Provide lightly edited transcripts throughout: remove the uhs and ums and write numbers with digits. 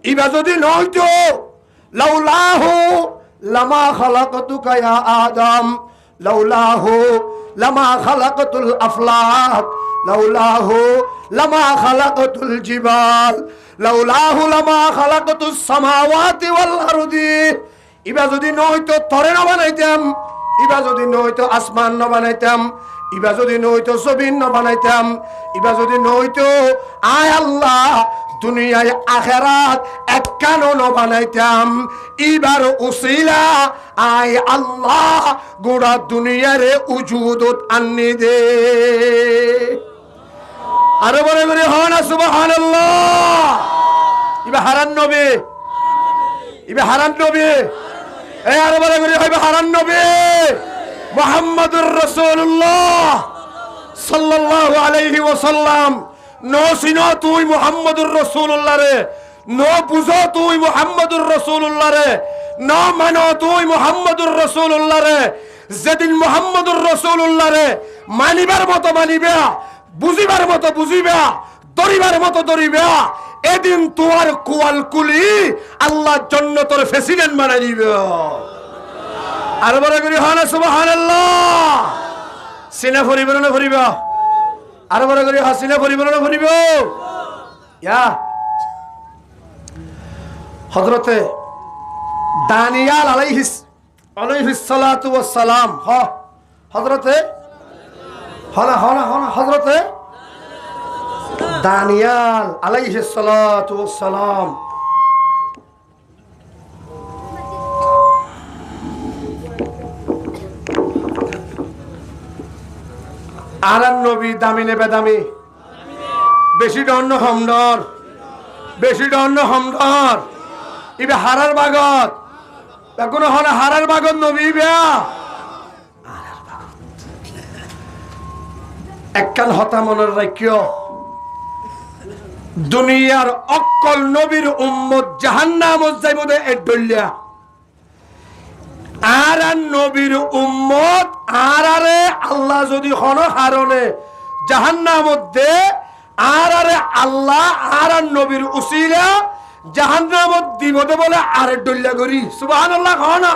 ইবা যদি নয়তো লাউলাহু লামা খালাকতুকা ইয়া আদম, লাউলাহু লামা খালাকতুল আফলাক, লাউলাহু লামা খালাকতুল জিবাল, লাউলাহু লামা খালাকতুস সামাওয়াতি ওয়াল আরদি। ইবা যদি নয়তো তরে না বানাইতাম, ইবা যদি নয়তো আসমান না বানাইতাম, ইবা যদি নয়তো জমিন না বানাইতাম, ইবা যদি নয়তো আয় আল্লাহ দুনিয়ায় আখেরাত একখানো না বানাইতাম। ইবার উসিলা আয় আল্লাহ গোড়া দুনিয়ারে উজুদত আনি দে। আরো বলে বলে হন সুবহানাল্লাহ। ইবা হারান নবী, ইবা হারান নবী, এই আরো বলে বলে হইবে হারান নবী মুহাম্মদুর রাসূলুল্লাহ সাল্লাল্লাহু আলাইহি ওয়াসাল্লাম। নো সিনো তুই মুহাম্মদুর রাসূলুল্লাহ রে, নো বুঝো তুই মুহাম্মদুর রাসূলুল্লাহ রে, নো মানো তুই মুহাম্মদুর রাসূলুল্লাহ রে। যেদিন মুহাম্মদুর রাসূলুল্লাহ রে মানিবার মতো মানিবা, বুঝিবার মতো বুঝিবা, দরিবার মতো দরিবা, এদিন তোমার কোয়াল কুলি আল্লাহর জন্য তোর প্রেসিডেন্ট বানাই দিবে। আর বড় করে হনা সুবহানাল্লাহ। সিনা ফরিব না ফরিব? আর বড় করে হাসিনা ফরিব না ফরিব? ইয়া হযরতে দানিয়াল আলাইহিস সালাতু ওয়াস সালাম, হযরতে হনা হনা হনা হযরতে দানিয়াল আলাইহিস সালাতু ওয়াস সালাম আরান নবী দামি নে বেদামি, বেশি দণ্ড হমদর, বেশি দণ্ড হমদর। ইবে হারার বাগত কোনো হনা হারার বাগত নবী বেয়া এককাল হতা মনের রাখিও। দুনিয়ার অক্কল নবীর উম্মত জাহান্নামত যাইব দে এডলিয়া। আর নবীর উম্মত আরে আল্লাহ যদি হন হারনে জাহান্নামত দে, আরে আল্লাহ আর নবীর উসিলা জাহান্নামত দিব দে বলে আরে ডলিয়া করি। সুবহানাল্লাহ হনা।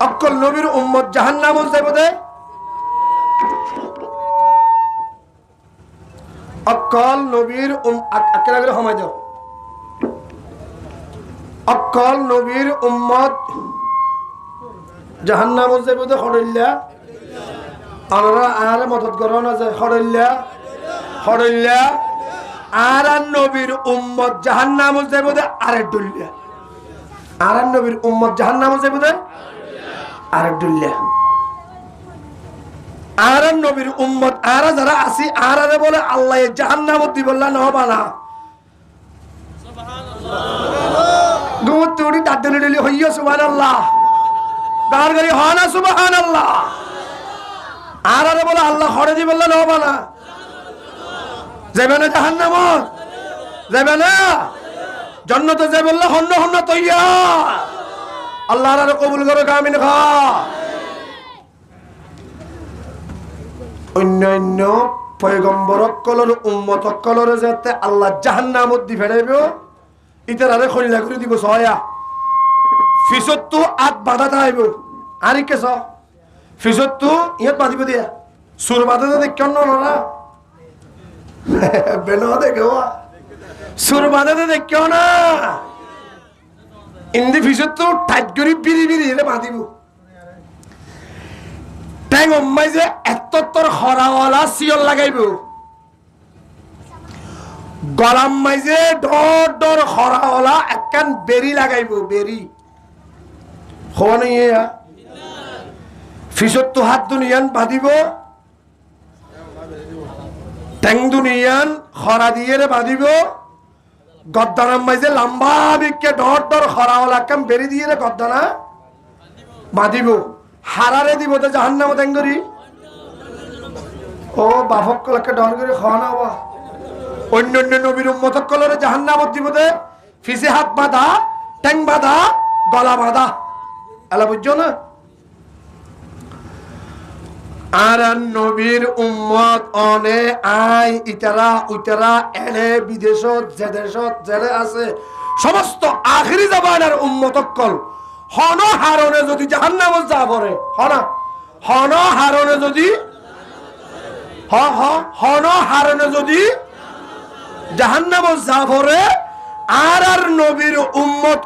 অক্কল নবীর উম্মত জাহান্নামত যাইব দে, অক্কল নবীর আকেলাগরে সময় দাও। অক্কল নবীর উম্মত জাহান্নামত যাইব দে হড়ল্লা। আনারা আরে মদত করো না যে হড়ল্লা হড়ল্লা। আর নবীর উম্মত জাহান্নামত যাইব দে আরে ডুল্লা। আর নবীর উম্মত জাহান্নামত যাইব দে আরে ডুল্লা। আর নবীর উম্মত আর যারা আসি আর বলে আল্লাহ জাহান্নামত দিব না হবা না। দুধ তুড়ি দাঁড়ি ডলি হইয়া সুবহানাল্লাহ। দাঁড় গাড়ি হয় না সুবহানাল্লাহ। আর বলে আল্লাহ হরে দিব না হবা না। যাবে না জাহান্নামত, যাবে না জান্নাতে যাবে বললে হন্ন হন্ন তৈয়া। আল্লাহ আর কবুল করো আমিন। খা অন্যান্য পয়গম্বর কলর উম্মত কলর যাতে আল্লাহ জাহান্নামত দি ফেরাইব, ইতারে খলিলা করে দিব সয়া। ফিসত্তু আত বাধা থাইব আর কেছ ফিসত্তু ইহত বাঁধিব দিয়া সুর বাধা দেখ কেন না বেন দেখো সুর বাধা দেখ কেউ না ইন্দি ফিসত্তু টাইট করে বিড়ি বিড়ি এলে বাঁধিব। ট্যাং অম্মাই যে এত্তর হরাওয়ালা সিয়ল লাগাইব, গলাম মাই যে ডর ডর হরাওয়ালা একখান বেরি লাগাইব। বেরি হওয়া নেই ফিসত্তু হাত দুনিয়ান বাঁধিব, ট্যাং দুনিয়ান হরা দিয়ে বাঁধিব। গদ্দানাম মাই যে লম্বা বিকে ডর ডর হরাওয়ালা একখান বেরি দিয়ে গদ্দানা বাঁধিব। হারারে দিব তো জাহান্নামত এঙ্গরি। ও বাফক কলকে ডর করে খাওয়া না হওয়া। অন্য অন্য নবীর উম্মত কলরে জাহান্নামত দিব দে ফিসে হাত বাঁধা, ট্যাং বাঁধা, গলা বাঁধা। এলা বুঝছো না? আর নবীর উম্মত অনে আই ইতারা উতারা এনে বিদেশত যে দেশত জেলে আছে সমস্ত আখিরি জামানার উম্মত কল হন হারনে যদি জাহান্নামত যা পড়ে হন হারনে যদি হন হারনে যদি জাহান্নামত যা পড়ে আর নবীর উম্মত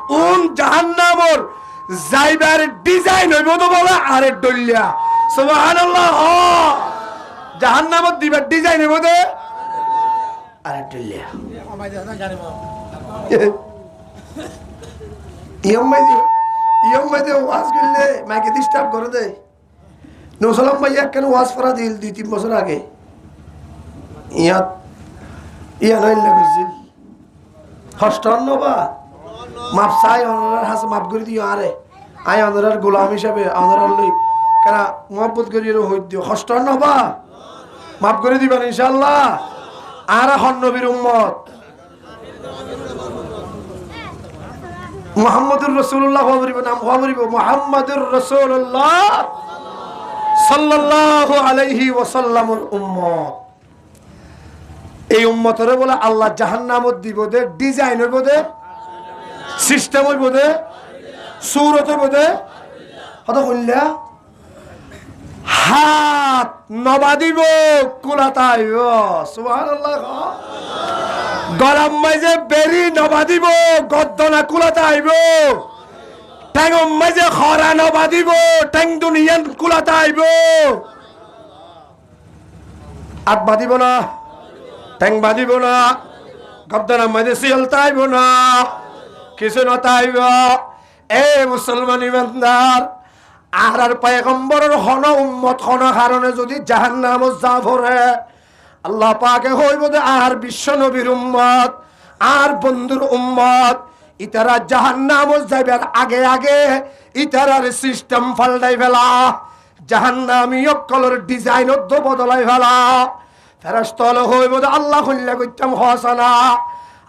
জাহান্নামর যাইবার ডিজাইন হইব তো বলে আরে ডলিয়া সুবহানাল্লাহ জাহান্নামত দিবার ডিজাইন হইব দে আরে ডলিয়া ইয়ম্মাই ওয়াজ করলে মাকে ডিস্টার্ব করে দেয় নৌসালাম ভাই কেন ওয়াজ করা দিল 2-3 বছর আগে ইয়া নইলে বুঝছিল হস্টন্ন বা মাপ চাই অনার হাসে মাপ করে দিও আরে আই অনার গোলাম হিসাবে অনার লই কেন মোহাম্মত করি হই দিও হস্টন্ন বা মাপ করে দিবেন ইনশাআল্লাহ আর হন নবীর উম্মত মুহাম্মদুর রাসূলুল্লাহ বলিব নাম বলিব মুহাম্মদুর রাসূলুল্লাহ সাল্লাল্লাহু আলাইহি ওয়াসাল্লামের উম্মত এই উম্মতরে বলে আল্লাহ জাহান্নামত দিব দে ডিজাইন হইব দে সিস্টেম হইব দে সূরত হইব দে হতো কইলা হাত নবা দিব কুলাতা আইব সুবহানাল্লাহ গলাম মাঝে বেরি নবা দিব গদ্দনা কুলাতা আইব ঠ্যাঙম মাঝে খরা নবা দিব ঠ্যাং দুনিয়ান কুলাতা আইব আট বাঁধিব না ঠ্যাং বাঁধিব না গদ্দনার মাঝে শিয়াল তাইব না কিছু না তাইব এ মুসলমান ইমানদার আর পয়গম্বরের হন উম্মত হন কারণে যদি জাহান্নামত যা ভরে আল্লাহ পাকে হইব দে আর বিশ্ব নবীর উম্মত আর বন্ধুর উম্মত ইতারা জাহান্নামত যাইবার আগে আগে ইতারার সিস্টেম পাল্টাই ফেলা জাহান্নামী অকলের ডিজাইন বদলাই ফেলা ফেরেশতা হইব দে আল্লাহ কইলা কইতাম হসানা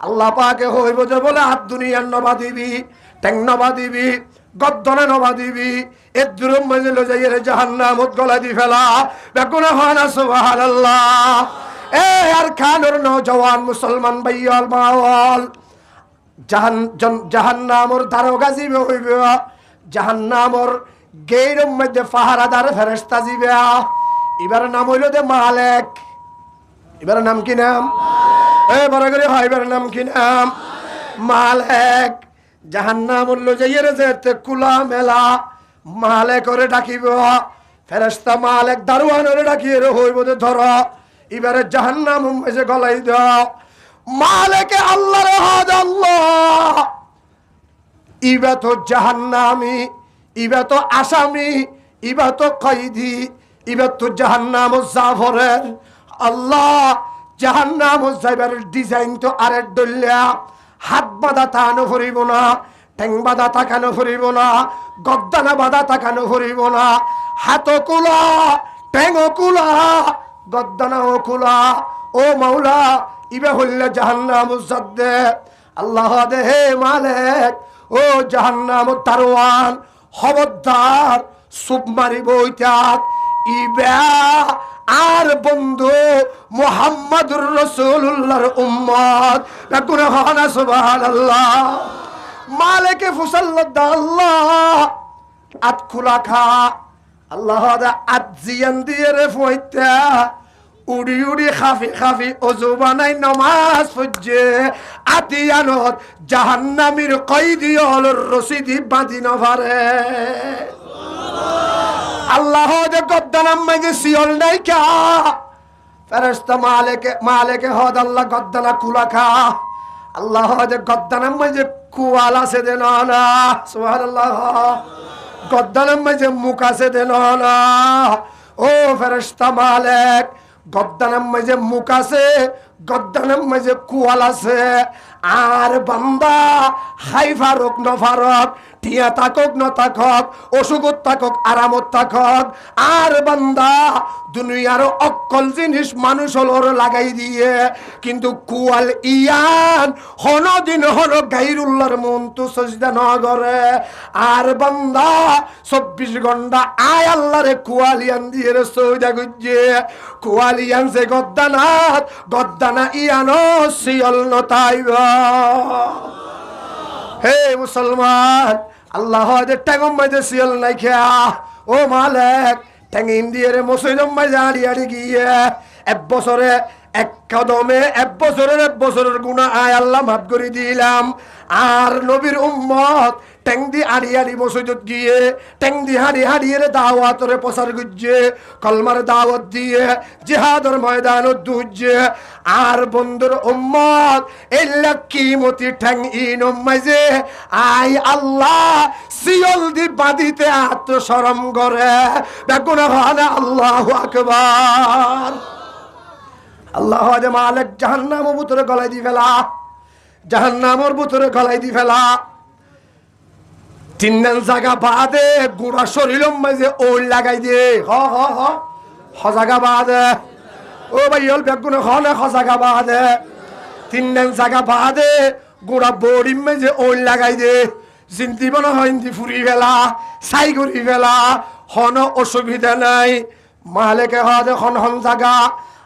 আল্লাহ পাকে হইব যে বলে হাত দুনিয়ার নবা দিবি ঠ্যাং নবা দিবি গদ্দনে নবা দিবি এদুরম মাঝে লো যাইয়ে জাহান্নামত গলা দি ফেলা বেকুনা হয় না সুবহানাল্লাহ এ আর খানোর নওজওয়ান মুসলমান ভাইয়াল মাওয়াল জাহান্নামর দারোগা জিবে হইবে জাহান্নামর গেইরম মধ্যে পাহারাদার ফেরেশতা জিবে এবার নাম হইল দে মালিক এবার নাম কি নাম এ বড় করে হয় এবার নাম কি নাম মালিক জাহান্নামর লো যাইয়ে যেতে কুলা মেলা মালিক করে ডাকিব ফেরেশতা মালিক দারোয়ান করে ডাকিয়ে হইব দে ধর এবারে জাহান্নাম এসে গলাই দাও মালিকে আল্লাহ রে হাদ আল্লাহ ইবা তো জাহান্নামী ইবা তো আসামি ইবা তো কয়েদি ইবা তো জাহান্নাম জাফরের আল্লাহ জাহান্নাম যাইবার ডিজাইন তো আরে ডলিয়া হাত বাঁধা তানো ফুরিব না ঠ্যাং বাঁধা তাকানো ফুরিব না গদ্দানা বাঁধা তাকানো ফুরিব না হাত কুলা ঠ্যাং কুলা গদ্দানা ও কুলা ও মাওলা ইবে হইলে জাহান্নাম জাদ্দে আল্লাহ দে হে মালিক ও জাহান্নাম দারোয়ান খবরদার সুপ মারিব ইতাক ইবা আর বন্ধু মুহাম্মদুর রাসূলুল্লাহর উম্মত বেকুনা হনা সুবহানাল্লাহ মালিকে ফুসাল্লাহ আল্লাহ আত খুলা খা আল্লাহ দা আত জিয়ান দিয়ে রে ফইতা উড়ি উড়ি খাফি খাফি ওযু বানাই নামাজ পড়ছে আতিয়ানত জাহান্নামীর কয়েদি হলর রশিদি বাঁধি নভারে আল্লাহ দে গদ্দানাম মাঝে শিয়ল নাই কা ফেরেশতা মালিকে হদ আল্লাহ গদ্দানা কুলা খা আল্লাহ দে গদ্দানাম মাঝে কুয়ালা সে দেন না সুবহানাল্লাহ গদ্দানাম মাঝে মুকা সে দেন না ও ফেরেশতা মালিক গদ্দানাম মাঝে মুখ আছে গদ্দানাম মাঝে কুয়াল আছে আর বান্দা হাই ফারুক ন ফারুক টিয়া থাকক ন থাকক, অসুখত থাকক আরামত থাকক, আর বান্দা দুনিয়ার অকল জিনিস মানুষ হলোর লাগাই দিয়ে, কিন্তু কুয়াল ইয়ান হনদিন হল গাইরুল্লাহর মন তো সজদা ন করে। আর বান্দা 24 ঘন্টা আয় আল্লাহরে কুয়ালিয়ান দিয়ে রে সজদা গুজে, কুয়ালিয়ান যে গদ্দানাত গদ্দানা ইয়ানো সিয়ল নতাইবা। হে মুসলমান, আল্লাহ দে টাঙ্গম মাঝে সিয়ল নাই খেয়া, ও মালিক ট্যাং ইন্ডিয়ার মসজিদম মাঝে আড়ি আড়ি গিয়ে এক বছরে এক কদমে এক বছরের গুনাহ আয় আল্লাহ মাফ করে দিলাম। আর নবীর উম্মত ট্যাং দি আড়ি আড়ি মসজিদত গিয়ে ট্যাং দি হাড়ি হাড়িয়ে দাওয়াতরে প্রচার গুজে, কলমার দাওয়াত দিয়ে জিহাদের ময়দানত দুজে। আর বন্ধুর উম্মত এল্লা কিমতি ঠ্যাং ইনম মাঝে আই আল্লাহ সিয়ল দি বাঁধিতে আত্মশরম করে বেগুনা ভানা। আল্লাহু আকবার। আল্লাহ যে মালিক জাহান্নামের ভিতরে গলাই দি ফেলা, জাহান্নামের ভিতরে গলাই দি ফেলা। 3 দিন জায়গা বাদে গুড়া শরীরম মাঝে ওই লাগাই দিয়ে হ জায়গা বাদে, ও ভাই হল বেগুনে হলে হ জায়গা বাদে 3 দিন জায়গা বাদে গুড়া বড়ির মাঝে ওই লাগাই দে। চিন্তি মনে হয় ফুরি ফেলা সাই করি ফেলা, হন অসুবিধা নাই। মালিকে হদে হন জায়গা,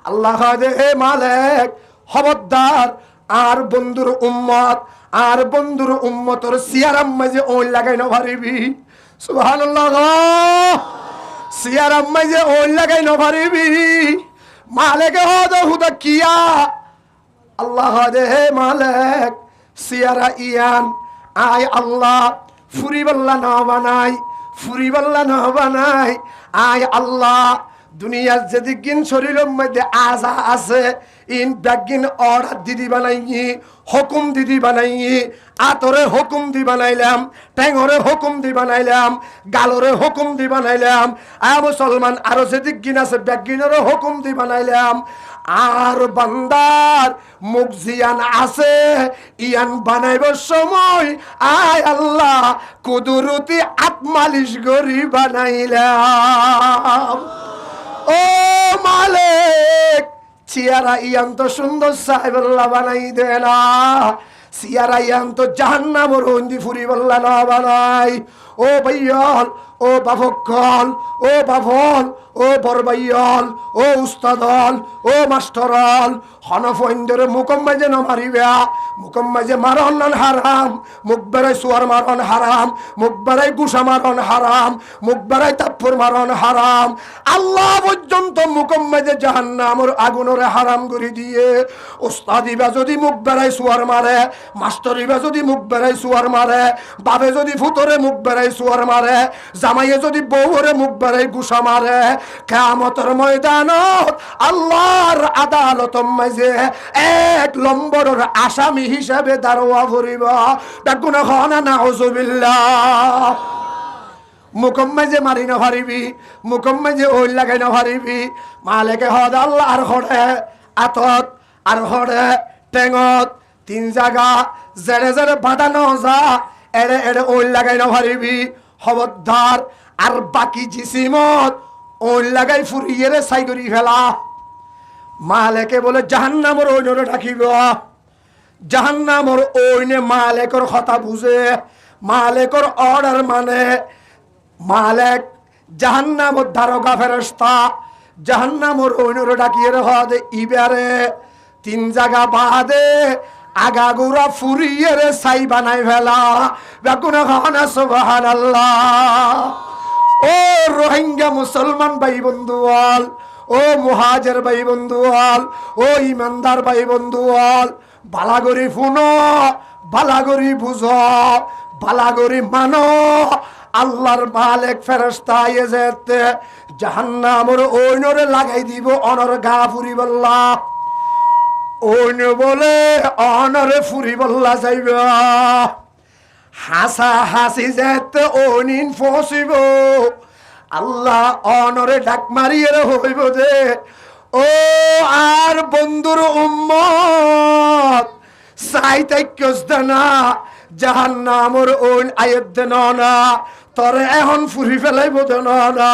আল্লাহ হদে হে মালিক খবরদার আর বন্ধুর উম্মত আর বন্ধুর উম্মতর সিয়ারাম মাঝে ওই লাগাই না পারিবি। সুবহানাল্লাহ, সিয়ারাম মাঝে ওই লাগাই না পারিবি। মালিকে হদে হুদা কিয়া, আল্লাহ হদে হে মালিক সিয়ারা ইয়ান আয় আল্লাহ ফুরিবাল্লা না বানাই, ফুরিবাল্লা না বানাই। আয় আল্লাহ দুনিয়ার যেদিন শরীরের মধ্যে আজা আছে ইন ব্যাগিন অর্ডার দিদি বানাই, হুকুম দিদি বানাই, আতরে হুকুম দি বানাইলাম, ট্যাঙরে হুকুম দি বানাইলাম, গালরে হুকুম দি বানাইলাম। মুসলমান আরো যেদিন আছে ব্যাগিনেরও হুকুম দি বানাইলাম। আর বান্দার মুখ জিয়ান আছে ইয়ান বানাইবার সময় আয় আল্লাহ কুদরতি আত্মালিশ গরি বানাইলাম। ও মালিক চেয়ারা ইয়ান তো সুন্দর সাহেবল্লা বানাই দে না, চেয়ারা ইয়ান তো জাহান্নামের হন্দি ফুরি বল্লা না বানাই। ও ভাইয়ল, ও বাফকল, ও বাফল, ও বরবাইয়ল, ও উস্তাদল, ও মাস্টরল, হনফইন্দরে মুকম মাঝে ন মারিবা, মুকম মাঝে মারণ হারাম, মুখ বেড়াই সুয়ার মারণ হারাম, মুখ বেড়াই গুসা মারণ হারাম, মুখ বেড়াই তাপ্পর মারণ হারাম। আল্লাহ পর্যন্ত মুকম মাঝে জাহান্নামের আগুনরে হারাম করে দিয়ে। উস্তাদিবা যদি মুখ বেড়াই সুয়ার মারে, মাস্টরিবা যদি মুখ বেড়াই সুয়ার মারে, বাবে যদি ফুতরে মুখ বেড়াই সুয়ার মারে, জামাইয়ে যদি বউরে মুখ বেড়াই গুসা মারে, কিয়ামতের ময়দানত আল্লাহর আদালত মাঝে 1 নম্বরের আসামি হিসাবে দাঁড়াওয়া করিব। ডাকুনা খানা নাউজুবিল্লাহ। মুকম মাঝে মারি না পারিবি, মুকম মাঝে ওই লাগাই না পারিবি। মালিকে হদ আল্লাহ আর হড়ে আতত আর হড়ে টেঙত 3 জায়গা জেড়ে জেড়ে বাঁধানো যা এড়ে এড়ে ওই লাগাই না পারিবি। খবরদার আর বাকি জিসিমত ওই লাগাই ফুরিয়ে রে সাই করি ফেলা। মালিকে বলে জাহান্নামের ওইনরে ডাকিব, জাহান্নামের ওইনে মালিকের কথা বুঝে, মালিকের অর্ডার মানে। মালিক জাহান্নামের দারোগা ফেরেশতা, জাহান্নামের ওইনরে ডাকিয়ে রে হদে ইবারে 3 জায়গা বাদে আগাগোড়া ফুরিয়ে রে সাই বানাই ফেলা। বেগুনা খানা সুবহানাল্লাহ। ও রোহিঙ্গা মুসলমান ভাই বন্ধুয়াল, ও মুহাজির ভাই বন্ধুয়াল, ও ইমানদার ভাই বন্ধুয়াল, বালাগরি ফুনো, বালাগরি বুঝো, বালাগরি মানো। আল্লাহর মালিক ফেরেশতা আইয়ে যেতে জাহান্নামের ওইনরে লাগাই দিব অনর গা ফুরি বল্লা। ওইন বলে অনরে ফুরি বল্লা যাইবা। হাসা হাসি যেতে ওনিন ফসিব। আল্লাহ অনরে ডাক মারিয়ে হইব যে ও আর বন্ধুর উম্মত সাইতাইক্যস দানা জাহান্নামর ওন আয়াত না তরে এখন ফুরি ফেলাইব না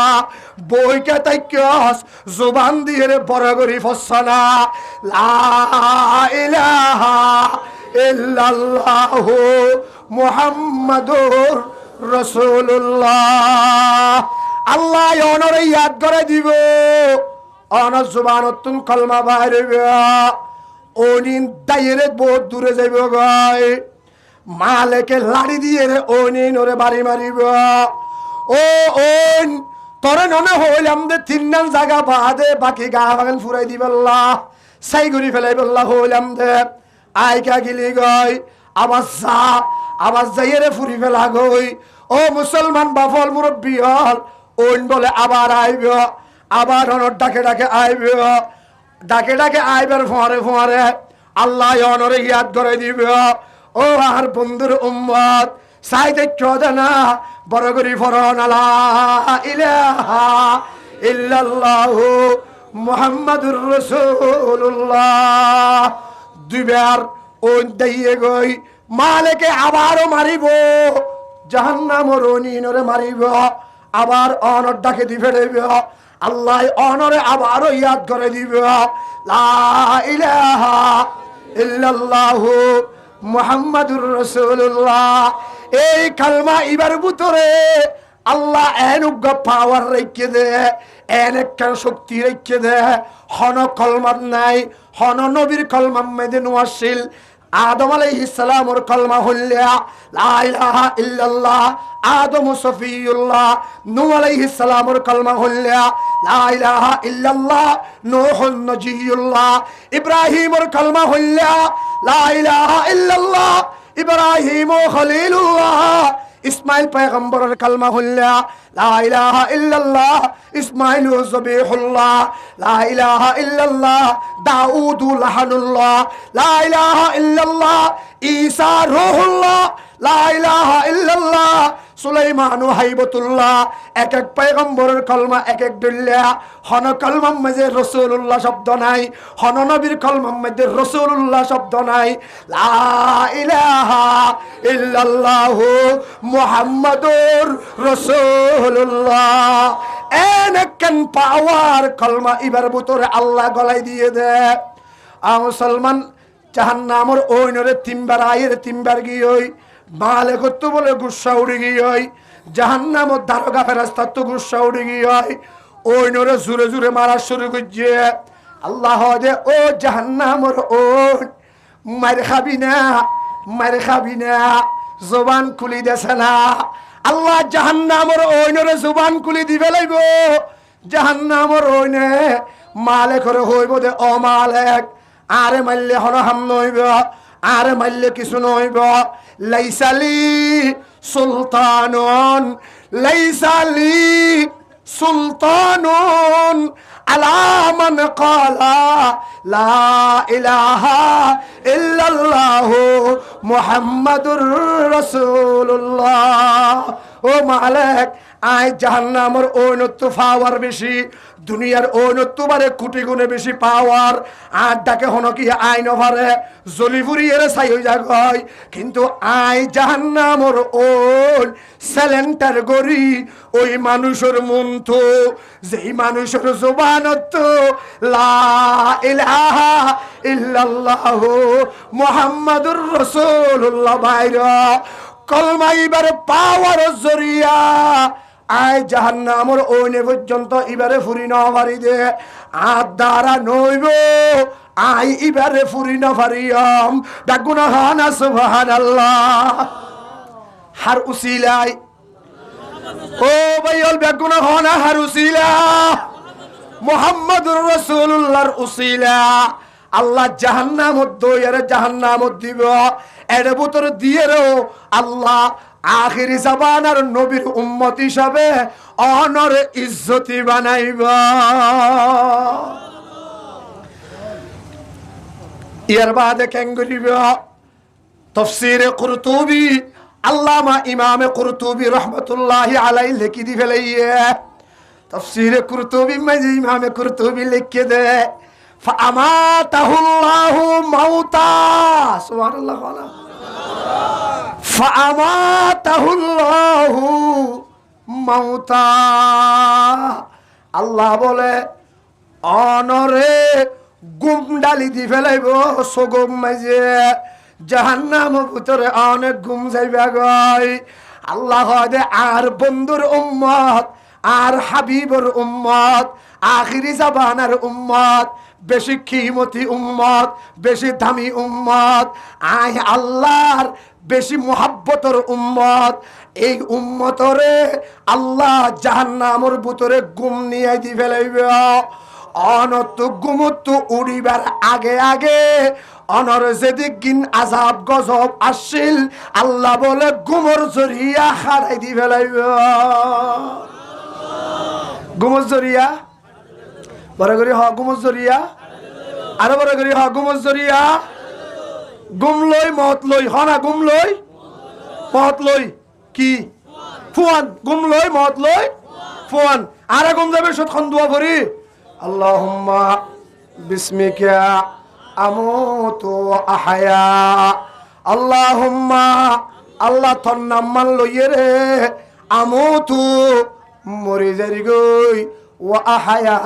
বইকে তাইকাস জবান দিয়ে রে বড় করি ফসনা লা ইলাহা ইল্লাল্লাহু মুহাম্মাদুর রাসূলুল্লাহ। আল্লাহ অনরে ইয়াদ করে দিব অনর জবানতুন কলমা বাইরে ওনিন দাইরে বহুত দূরে যাইব গায় মালেকে লাড়ি দিয়ে রে ওনিন ওরে বাড়ি মারিব ও ওন তোরে ননে হইলাম দে তিননাল জায়গা বাদে বাকি গা বাগান ফুরাই দিবেল্লা সাই ঘুরি ফেলাই বললা হইলাম দে আইকা গিলি গই আবার যাইরে ফুরি ফেলা গই ও মুসলমান বাফল মুরব্বী হল ওন বলে আবার আইব আবার অনর ডাকে ডাকে আইব ডাকে ডাকে আইবার ফোয়ারে ফোয়ারে আল্লাহ অনরে ইয়াদ করে দিব ও আর বন্ধুর উম্মত সাইতে চোদনা বড় করি ফরন লা ইলাহা ইল্লাল্লাহু মুহাম্মাদুর রাসূলুল্লাহ দুইবার ওন দাইয়ে গই মালেকে আবারও মারিব জাহান্নামর ওনিনরে মারিব আবার অনর ডাকে দিবে আল্লাহ অনরে আবারও ইয়াদ করে দিব লা ইলাহা ইল্লাল্লাহু মুহাম্মাদুর রাসূলুল্লাহ। এই কালমা ইবার ভিতরে আল্লাহ এনুগ পাওয়ার রেখে দে একটা শক্তি রেখে দে হন কলমার নাই হন নবীর কলমা মেদে নোয়াশিল আদম আলাইহিস সালামর কলমা হল্লা লা ইলাহা ইল্লাল্লাহ আদম সফিউল্লাহ নূহ আলাইহিস সালামর কলমা হল্লা লা ইলাহা ইল্লাল্লাহ নূহুন নজিয়ুল্লাহ ইব্রাহিমর কলমা হল্লা লা ইলাহা ইল্লাল্লাহ ইব্রাহিম খলিলুল্লাহ ইসমাইল পয়গম্বরের কালমা হল্লা লা ইলাহা ইল্লাল্লাহ ইসমাইল যবিহুল্লাহ লা ইলাহা ইল্লাল্লাহ দাউদ লাহানুল্লাহ লা ইলাহা ইল্লাল্লাহ ঈসা রূহুল্লাহ লা ইলাহা ইল্লাল্লাহ সুলাইমান হাইবতুল্লাহ এক এক পয়গম্বরের কলমা এক এক দুল্লা হন কলমার মাঝে রাসূলুল্লাহ শব্দ নাই হন নবীর কলমার মধ্যে রাসূলুল্লাহ শব্দ নাই লা ইলাহা ইল্লাল্লাহু মুহাম্মাদুর রাসূলুল্লাহ এনেকেন পাওয়ার কলমা ইবার ভিতরে আল্লাহ গলাই দিয়ে দে মুসলমান জাহান্নামর ওইনরে তিনবার আয়ের তিনবার গিয়ে মালে করতে বলে গুসা উড়ে গিয়ে জাহান্নামর দারোগা ফেরেশতা তো গুসা উড়ে গিয়ে ওই নরে জুরে জুরে মারা শুরু করছে আল্লাহ দে ও জাহান্নামর ও মার খাবি না জবান খুলি দেছে না আল্লাহ জাহান্নামর ওই নরে জবান খুলি দিবে লাইব জাহান্নামর ওই নে মালে করে হইব দে ও মালেক আরে মারলে হন হাম নইব আরে মারলে কিছু নইব লাইসালি সুলতানুন লাইসালি সুলতানুন আলা মান ক্বালা লা ইলাহা ইল্লাল্লাহু মুহাম্মাদুর রাসূলুল্লাহ। ও মালিক আয় জাহান্নামর ঔনত্য পাওয়ার বেশি দুনিয়ার ঔনত্য বারে কোটি গুণে বেশি পাওয়ার আর ডাকে হন কি আইন ভারে জলিপুরি এর ছাই হয়ে যায় কিন্তু আয় জাহান্নামর ওন সেলেন্টার গরি ওই মানুষের মন তো যেই মানুষের জবানত লা ইলাহা ইল্লাল্লাহু মুহাম্মাদুর রাসূলুল্লাহ বাইরা কলমা ইবারে পাওয়ার জরিয়া আয় জাহান্নামর ওনে পর্যন্ত ইবারে ফুরি না পারি দে আর দ্বারা নইব আই ইবারে ফুরি না পারিয়াম ডাকুনা হানা সুবহানাল্লাহ হার উসিলাই ও ভাইল বেগুনা হানা হার উসিলা মুহাম্মাদুর রাসূলুল্লাহর উসিলা আল্লাহ জাহান্নামত দইরে জাহান্নামত দিব এর ভিতর দিয়েরও আল্লাহ আখিরি জামানার নবীর উম্মত হিসাবে অনর ইজ্জতি বানাইবা। এর বাদে কেন করিবা তাফসীরে কুরতুবী আল্লামা ইমামে কুরতুবী রাহমাতুল্লাহি আলাইহি লিখি দি ফেলাইয়ে তাফসীরে কুরতুবী মাঝে ইমামে কুরতুবী লিখে দে ফামাতাহুল্লাহু মাউতা সুবহানাল্লাহ ফামাতাহুল্লাহু মাউতা, আল্লাহ বলে অনরে গুম ডালি দি ফেলাইব সগম মাঝে জাহান্নামের ভিতরে অনেক গুম যাইবা গয়। আল্লাহ দে আর বন্ধুর উম্মত আর হাবিবর উম্মত আখিরি জাবানার উম্মত বেশি কিমতি উম্মত বেশি দামি উম্মত আই আল্লাহর বেশি মুহাব্বতর উম্মত, এই উম্মতরে আল্লাহ জাহান্নামের ভিতরে গুম নিয়ে দি ফেলাইবে। অনত গুমত উড়িবার আগে আগে অনর যেদিক গিন আজাব গজব আসছিল আল্লাহ বলে গুমর জরিয়া হারাই দি ফেলাইব। গুমর জরিয়া বড় করি হ গুমর জরিয়া আরো বড় করি হ গুমর জরিয়া। গুম লই মত লই হ না গুম লই মত লই কি ফুয়ান গুম লই মত লই ফুয়ান আর গুম যাবে সতখন দোয়া করি আল্লাহুম্মা বিসমিকা আমুতু ওয়া আহয়া। আল্লাহুম্মা আল্লাহ তোর নাম মান লইয়ে রে আমুতু মরি যারি গই ওয়া আহয়া,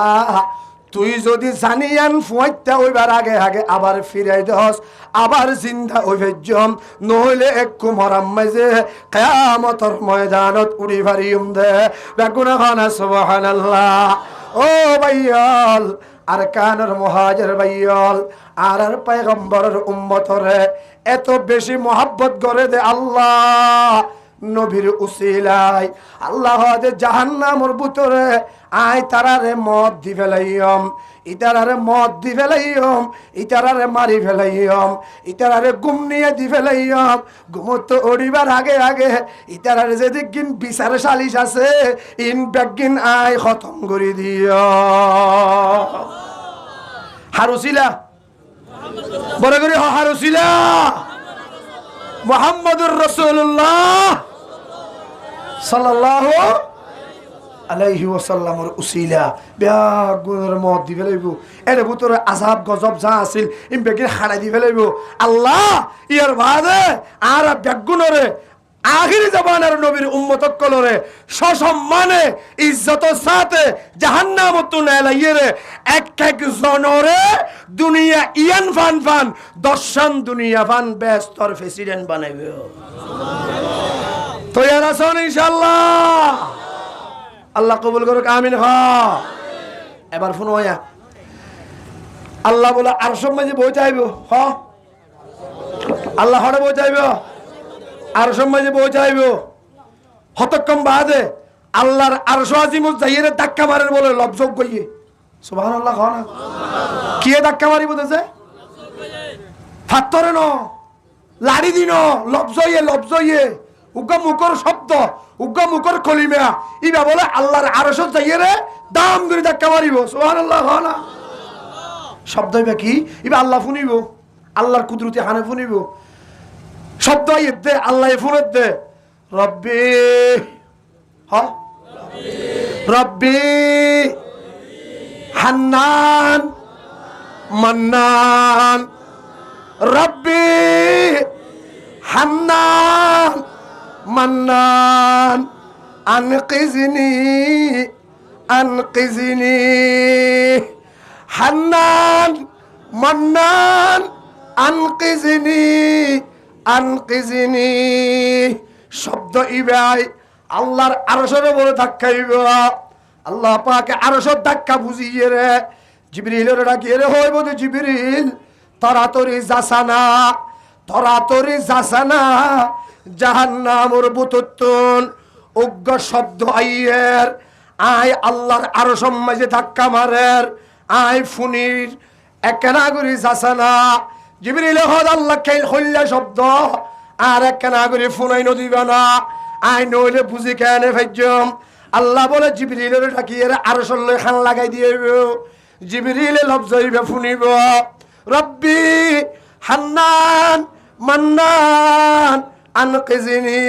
তুই যদি জানিয়ান ফুয়াইতা হইবার আগে আগে আবার ফিরাই দস আবার জিন্দা হইবে জম নহলে একটু মরাম মাঝে কিয়ামতের ময়দানত উড়ি ভারিম দে বেগুনা খানা সুবহানাল্লাহ। ও ভাইয়াল আর কানের মুহাজির ভাইয়াল আর পয়গম্বরের উম্মতরে এত বেশি মোহাব্বত করে দে আল্লাহ নবীর উসিলায় আল্লাহ দে জাহান্নামের ভিতরে আই তারারে মদ দি ফেলাইম ইতারারে মদ দি ফেলাইম ইতারারে মারি ফেলাইম ইতারারে গুম নিয়ে দি ফেলাইম গুমত ওড়িবার আগে আগে ইতারারে যেদিক গিন বিচার সালিশ আছে ইন বেগিন আই খতম করে দিও। হারুসিলা বড় করে হারুসিলা মুহাম্মদুর রাসূলুল্লাহ সাল্লাল্লাহু আলাইহি ওয়াসাল্লামের উসিলা বেগুনের মত দি ফেলাইব এর ভিতরে আযাব গজব যা আছিল ইম বেগিন হারাই দি ফেলাইব আল্লাহ ইয়ার বাদে আর বেগুনরে আখিরি জামানার নবীর উম্মত কলরে সসম্মানে ইজ্জতের সাথে জাহান্নামত নালাইরে এক এক জনরে দুনিয়া ইয়ান ফান ফান দর্শন দুনিয়া ফান বেস্তর প্রেসিডেন্ট বানাইবে। তৈয়ার আছেন ইনশাআল্লাহ? আল্লাহ কবুল করুক আমিন। হ্যাঁ এবার ফোন হইয়া আল্লাহ বলে আর সব মাঝে বই চাইব হ আল্লাহ হরে বই চাইব আর সব মাঝে বই চাইব হতক্ষম বাদে আল্লাহর আরশ আজিমুল যাইরে ধাক্কা মারের বলে লবজক গইয়ে সুবহানাল্লাহ। হ না কি ধাক্কা মারি বলতেছে ফাত্তরে ন লাড়ি দিন লবজইয়ে উগ্র মুখর শব্দ উগ্র মুখর কলিমা ইবা বলে আল্লাহর আরশ যাইরে দাম করে ধাক্কা মারিব সুবহানাল্লাহ। হ না শব্দ ইবা কি ইবা আল্লাহ ফুনিব আল্লাহর কুদরতি হানে ফুনিব শব্দ দে আল্লাহ ফুনত দে রব্বি হ রব্বি হান্নান মান্নান রব্বি হান্নান মান্নান আনকিজনি আনকিজনি হান্নান মান্নান আনকিজনি আনকিজনি শব্দ ইবাই আল্লাহর আরশের উপরে ধাক্কাইব আল্লাহ পাকে আরশের ধাক্কা বুঝিয়ে রে জিবরিলের ডাকিয়ে রে হইব তো জিবরিল তরাতরি জাসানা জাহান্নামের বুতুতুন উগ্র শব্দ আইয়ের আয় আল্লাহর আরশের মাঝে ধাক্কা মারের আয় ফুনির একনা করি জাসানা জিবরিল হদ আল্লাহ খেল হইলা শব্দ আর একনা করে ফুনাই নদীবা না আই নইলে বুঝি কেনে ভাইজম আল্লাহ বলে জিবরিলের ডাকিয়ে আরশের লই খান লাগাই দিয়ে জিবরিলে লবজাইবে ফুনিব রব্বি হান্নান মান্নান আনকিজনি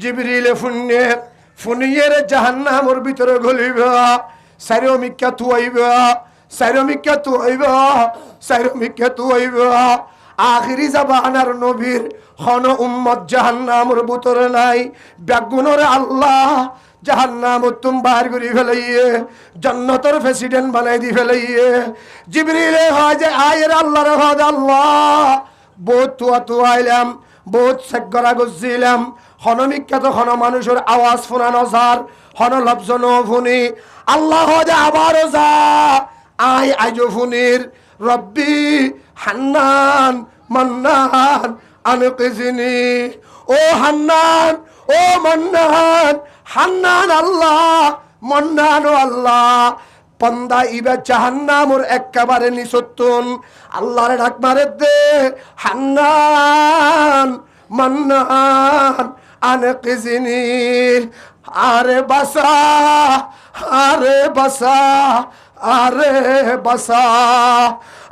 জিবরিলে ফুনিয়ে জাহান্নামের ভিতরে গলিব সাইরমিকা তুইব আখিরি জাবানার নবীর হন উম্মত জাহান্নামের ভিতরে নাই বেগুনরে আল্লাহ জাহান্নাম তুম বার করি ফেলাইয়ে জান্নাতের প্রেসিডেন্ট বানাই দি ফেলাইয়ে জিবরিলে হয় যে আয়ের আল্লাহর হদ আল্লাহ বহুত তো আইলাম বহুত সেগরা গজিলাম হনমিখ্যাত হন মানুষের আওয়াজ ফোনানো যার হন লব্জ নফুনি আল্লাহ হদে আবারও যা আই আইজো ফুনির রব্বি হান্নান মান্নান আনকিসিনি ও হান্নান ও মান্নান হান্নান আল্লাহ মান্নান ও আল্লাহ পন্দা ইবা জাহান্নামুর একেবারে নিসত্তুন আল্লাহরে ডাক মারে দে হান্নান মান্নান আনকিসিনি আরে বাসা আরে বাসা আরে বাসা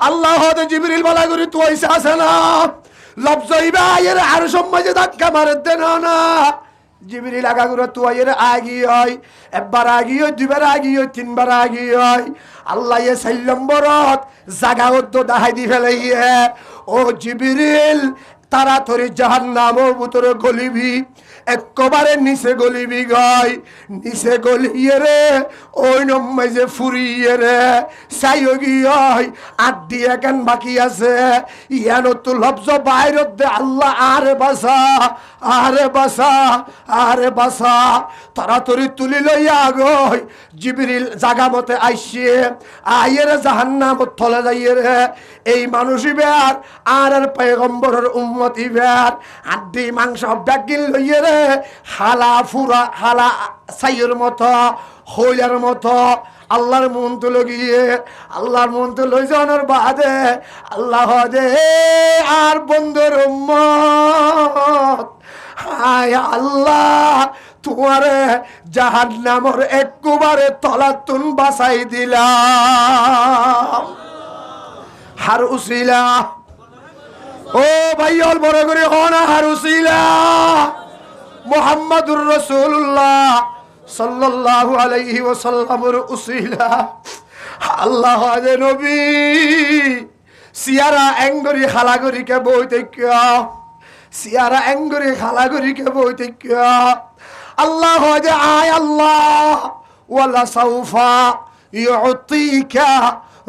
আল্লাহ হদে জিবরিল বলা করি তুই আইসা আছে না লব্জ ইবা এর আর সম্মাজে ধাক্কা মারে দে না জিবরিল আগা করে তুই এর আগি হয় একবার আগি হয় দুইবার আগি হয় তিনবার আগি হয় আল্লাহ এ 4 নম্বরত জাগা উদ্দ দাহাই দি ফেলাইয়ে ও জিবরিল তাড়াতাড়ি জাহান্নামের ভিতরে গলিবি একবারে নিচে গলিবি গায় নিচে গলিয়ে রে ওই নম্মাই যে ফুরিয়ে রে সাইও গিয়ে আর দিয়ে কেন বাকি আছে ইয়ানো তো লব্জ বাইরত দে আল্লাহ আরে বাসা আরে বাসা আরে বাসা তাড়াতাড়ি তুলি লইয়া গই জিবরিল জাগা মতে আইসে আইয়ের জাহান্নামত থলে যাইয়ে রে এই মানুষই বের আর পয়গম্বরের উম্মতি বের আড্ডি মাংস ব্যাগিল লইয়ে রে হালা ফুরা হালা সাইয়ের মতো হইলার মতো আল্লাহর মন তো লগিয়ে আল্লাহর মন তো লই যাওয়ার বাদে আল্লাহ দে আর বন্ধুর উম্মত হায় আল্লাহ তোমারে জাহান্নামের একবারে তলাতুন বাসাই দিলাম হার উসিলা ও ভাইয়ল বড় করে হনা হার উসিলা মুহাম্মাদুর রাসূলুল্লাহ সাল্লাল্লাহু আলাইহি ওয়াসাল্লামের উসিলা আল্লাহ দে নবী সিয়ারা এঙ্গরি খালাগরি কে বইতে কিয়া সিয়ারা এঙ্গরি খালাগরি কে বইতে কিয়া আল্লাহ দে আয় আল্লাহ ওয়ালা সাউফা ইউতিকা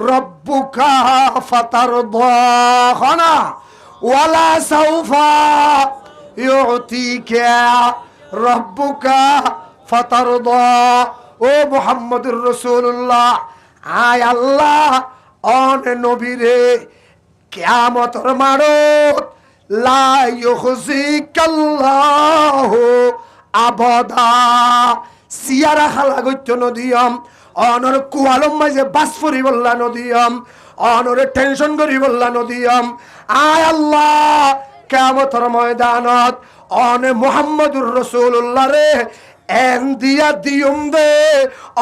রব্বুকা ফাতারদা খানা ওয়ালা সাউফা ইউতিকা রব্বুকা ফাতারদা ও মুহাম্মদুর রাসূলুল্লাহ আয় আল্লাহ অন নবীরে কিয়ামতের মারত লা ইউখজিকাল্লাহু আবাদা সিয়ারা খালা গইত নদিয়াম অনর কুয়ালম মাঝে বাসফরি বললা নদিয়াম অনরে টেনশন করি বললা নদিয়াম আয় আল্লাহ কিয়ামতের ময়দানত অনে মুহাম্মদুর রাসূলুল্লাহ রে এন দিয়া দিয়ম দে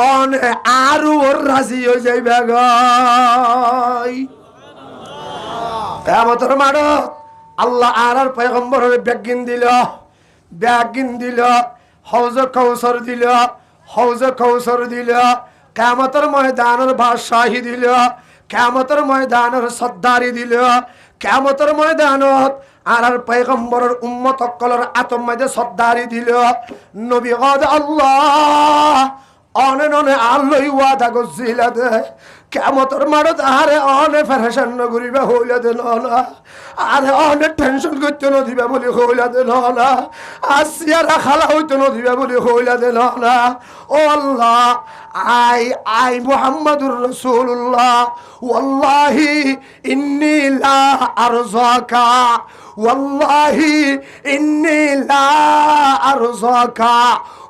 অনে আরু ওর রাজি হয়ে যাইবে গাই কিয়ামতের মাঠত আল্লাহ আর পয়গম্বরের ব্যাগিন দিল হৌজ কৌসর দিল কিয়ামতের ময়দানের বাদশাহী দিল কিয়ামতের ময়দানের সর্দারি দিল কিয়ামতের ময়দানত আর পয়গম্বরের উম্মত সকলের আতম মাঝে সর্দারি দিল নবী গদ আল্লাহ অনে ননে আল্লাহ ওয়াদা করছিল দে কিয়ামতের মাঠত আরে অনে ফেরেশান করিবা হইলা দে না আরে অনে টেনশন করতে ন দিবা বলি হইলা দে না আসিয়ারা খালা হইতে ন দিবা বলি হইলা দে না ও আল্লাহ আই মুহাম্মাদুর রাসূলুল্লাহ ওয়াল্লাহি ইন্নী লা আরযাকা ওয়াল্লাহি ইন্নী লা আরযাকা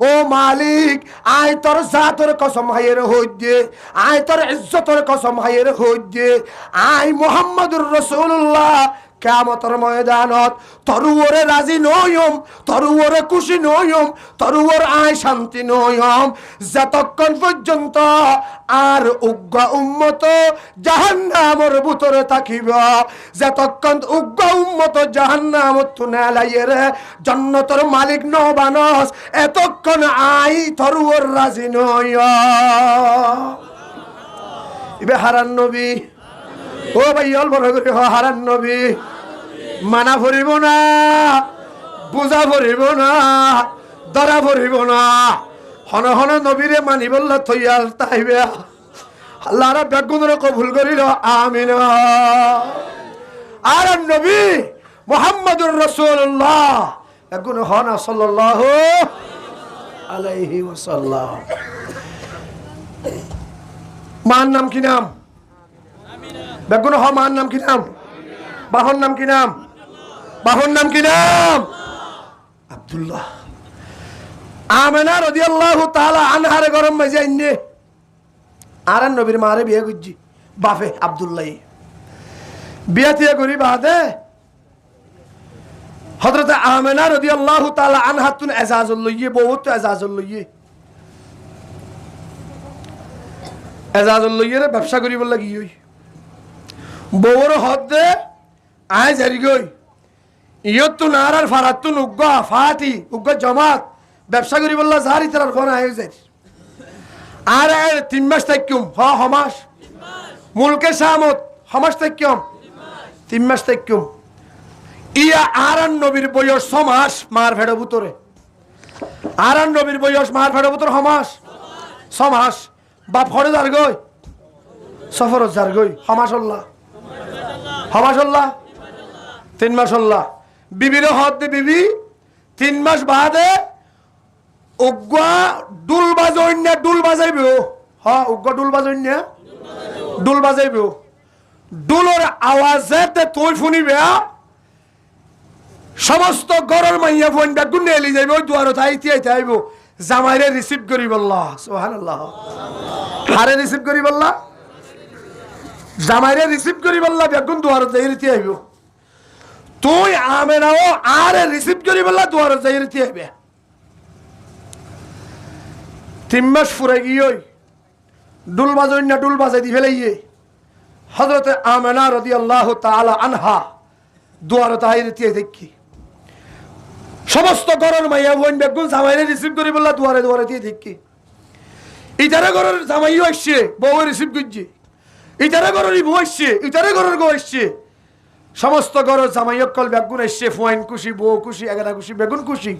ও মালিক আই তোর জাতের কসম হায়ের হইদে আই তোর ইজ্জতের কসম হায়ের হইদে আই মুহাম্মাদুর রাসূলুল্লাহ কিয়ামতের ময়দানত তরুরে রাজি নয়ম তরুরে খুশি নয়ম তরুর আয় শান্তি নয়ম যতক্ষণ পর্যন্ত আর উগ্র উম্মত জাহান্নামের ভিতরে থাকিবা যতক্ষণ উগ্র উম্মত জাহান্নামত তুনে লাইরে জান্নাতের মালিক ন বানস এতক্ষণ আই তরুর রাজি নয় ইবে হারান নবী ও ভাই অল বড় করে হারান নবী মানা ভরিব না, বোঝা ভরিব না, ধরা ভরিব না। হন হন নবীরে মানি বললা থইয়াল তাইবে আল্লাহরা বেগুনের কবুল করিল আমিন। আর নবী মুহাম্মদুর রাসূলুল্লাহ বেগুন হন সাল্লাল্লাহু আলাইহি ওয়াসাল্লাম। মান নাম কি নাম? বেগুন হ মান নাম কি নাম? বাহন নাম কি নাম? বাহন নাম কি নাম? আব্দুল্লাহ। আমেনা রাদিয়াল্লাহু তাআলা আনহারে গরম মাঝে আইনে আর নবীর মারে বিয়ে করছি বাপে আব্দুল্লাহ বিয়া দিয়ে করি বাদে হযরত আমেনা রাদিয়াল্লাহু তাআলা আনহা তুন এজাজুল লইয়ে বহুত এজাজুল লইয়ে রে ব্যবসা করিব লাগি ওই বউর হদে আয় জারি গই ইয়ত তো নারার ফারাত তো উগ্গা ফাটি উগ্গা জমাত ব্যবসা করি বললা জারি তার কোন আয় যায় আর 3 মাস থাকুম হমাস মুলকে সামত হমাস থাকুম 3 মাস থাকুম ইয়া আরান নবীর বয়স 6 মাস মার ভেড় ভিতরে আরান নবীর বয়স মার ভেড় ভিতর হমাস 6 মাস বাপ ফড়ে যার গই সফর যার গই হমাসল্লাহ 3 মাস আল্লাহ বিবির হদ দে বিবি 3 মাস বাদে উগ্গা ডুল বাজাইনা ডুল বাজাইবো উগ্গা ডুল বাজাইনা ডুল বাজাইবো ডুলর আওয়াজেতে তুই শুনিবে সমস্ত গরর মাইয়া ফোন বেগুন এলি যাইব ওই দুয়ার আইতে আইব জামাইরে রিসিভ করি বললাহ সুবহানাল্লাহ হারে রিসিভ করি বললাহ জামাইরে রিসিভ করি বললাহ বেগুন দুয়ার যাইতে আইব তুই আমেনাও আরে রিসিভ করি বললাহ দুয়ার যাইতে আইবে 3 মাস ফুরে গিয়ে ডুল বাজাইনা ডুল বাজাই দি ফেলাইয়ে হযরত আমেনা রাদিয়াল্লাহু তাআলা আনহা দুয়ার তাইতে দেখি সমস্ত গরর মাইয়া বোন বেগুন জামাইরে রিসিভ করি বললা দুয়ারে দুয়ারে দিয়ে দেখি ইতারে গরর জামাইও আসছে বউ রিসিভ করছে ইতারে গররই বউ আসছে ইতারে গরর গো আসছে সমস্ত গরর জামাইও কল বেগুন আসছে ফোন খুশি বউ খুশি এগারা খুশি বেগুন খুশি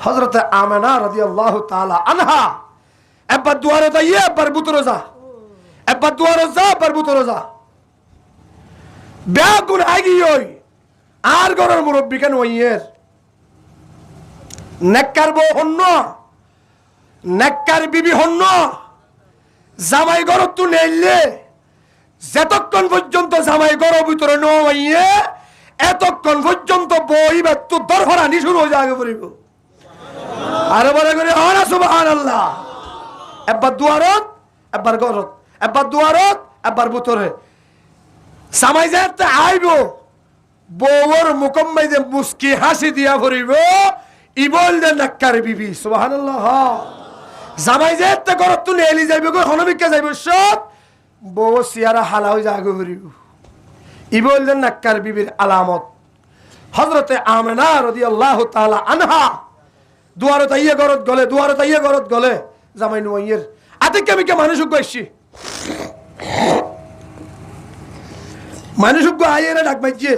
হযরত আমেনা রাদিয়াল্লাহু তাআলা আনহা একবার দুয়ারে যাইয়ে একবার ভিতরে যা একবার দুয়ারে যা একবার ভিতরে যা বেগুন আগিয়ে আর গরর মুরব্বি কেন ওইয়ের নেককার বউ হন্য নেককার বিবি হন্য জামাই ঘর তু নেইলে যতক্ষণ পর্যন্ত জামাই ঘর ভিতরে নইয়ে এতক্ষণ পর্যন্ত বই ব্যক্ত দরফরানি শুরু হয়ে যাবে পড়িব আরো বলে করে হনা সুবহানাল্লাহ একবার দুয়ারত একবার ঘরত একবার দুয়ারত একবার ভিতরে জামাই যাতে আইব বউর মুকম্মাই যে মুস্কি হাসি দিয়া পড়িব ইবল দে নাক্কার বিবি সুবহানাল্লাহ জামাই যেতে করত তুই এলি যাইবে গো হনবিকে যাইবে সব বউ সিয়ারা হালা হই যাগো করিব ইবল দে নাক্কার বিবির আলামত হযরতে আমেনা রাদিয়াল্লাহু তাআলা আনহা দুয়ারে তাইয়ে গরত গলে দুয়ারে তাইয়ে গরত গলে জামাই নইয়ের আতে কেমিকে মানুষ গইছি মানুষ গো আইরে ডাক বাইছে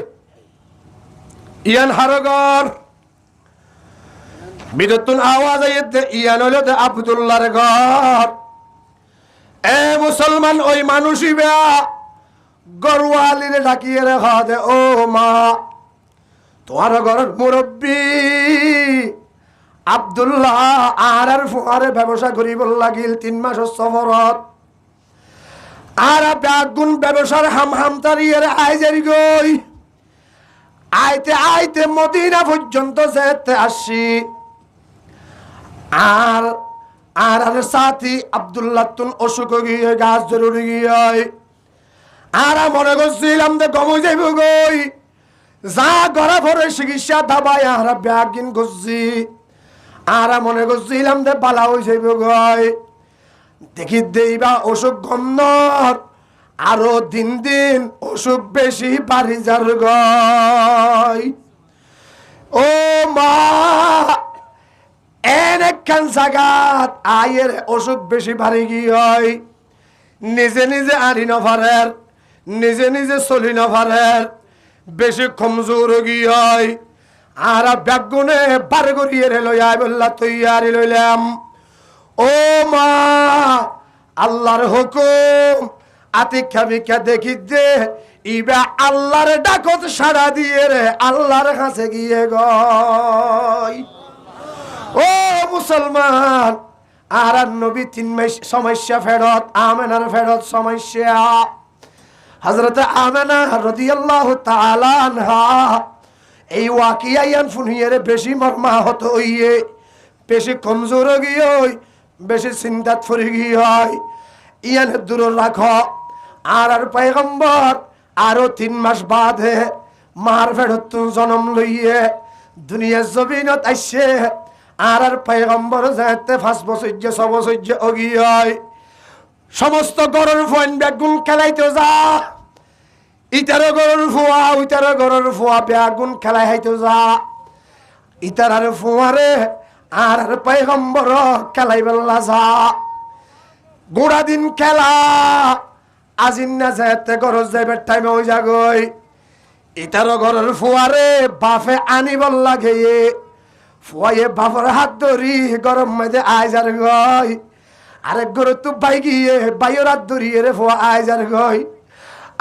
ইয়ান হারগর বিদতুন আওয়াজ আইতে ইয়ান হলো দে আব্দুল্লাহর ঘর এ মুসলমান ওই মানুষই বে গরওয়ালিরে ডাকিয়ে রেখা দে ও মা তোমার ঘরের মুরব্বী আব্দুল্লাহ আর ফুয়ারে ব্যবসা করিব লাগিল 3 মাস সফরত আর বেগুন ব্যবসার হাম তারিয়ে আইজারি গই আইতে আইতে মদিনা পর্যন্ত যেতে আসি আর আর সাথী আব্দুল্লাহ তুন অসুখ গিয়ে গাছ জরুরি গিয়ে আর মনে করছিলাম যে গম যাইব গই যা গড়া ভরে চিকিৎসা দাবাই আর ব্যাগিন গুছি আর মনে করছিলাম যে বালা হয়ে যাইব গই দেখি দেইবা অসুখ গন্ধর আরো দিন দিন অসুখ বেশি বাড়ি যার গই ও মা এনেকান জাগাত আয়ের অসুখ বেশি বাড়ি গিয়ে নিজে নিজে আনি নভারের নিজে নিজে চলি নভারের বেশি কমজোর গিয়াই আর ব্যাগুনে বার করিয়ে লইয়া বললা তৈয়ারি লইলাম। ও মা আল্লাহর হুকুম আতিক্ষা ভিক্ষা দেখি দে ইবা আল্লাহর ডাকত সাড়া দিয়ে রে আল্লাহর কাছে গিয়ে গই। ও মুসলমান আর নবী 3 মাস সমস্যা ফেরত আমেনার ফেরত সমস্যা। হযরত আমেনা রাদিয়াল্লাহু তাআলা আনহা এই ওয়াকিয়ায়ান ফুনিয়ে বেশি মর্মাহত হইয়ে বেশি কমজোর গিয়ে বেশি চিন্তাত পড়ে গিয়ে ইয়ান দূর রাখো। আর পয়গম্বর আরো 3 মাস বাদে মার ফেরত জন্ম লইয়ে দুনিয়া জমিনত আইছে। আর পয়গম্বর যাতে 5 বছর 6 বছর অগিয়ে সমস্ত গরুর ফোন বেগুন খেলাইতে যা ইতার গরুর ফুয়া ওইটার গরুর ফুয়া বেগুন খেলাই হাইতে যা ইতার আর ফুয়ারে আর পয়গম্বর খেলাই বেলা যা গোড়া দিন খেলা আজিন না যেতে গরজ যাইবে টাইমে ওই জাগই ইতার গরুর ফুয়ারে বাফে আনিবার লাগে ফুয়ায়ে বাপর হাত ধরি গরম মধ্যে আইজার গই আরেক গরু তো বাই গিয়ে বাইয়ের হাত ধরিয়ে রে ফুয়া আইজার গই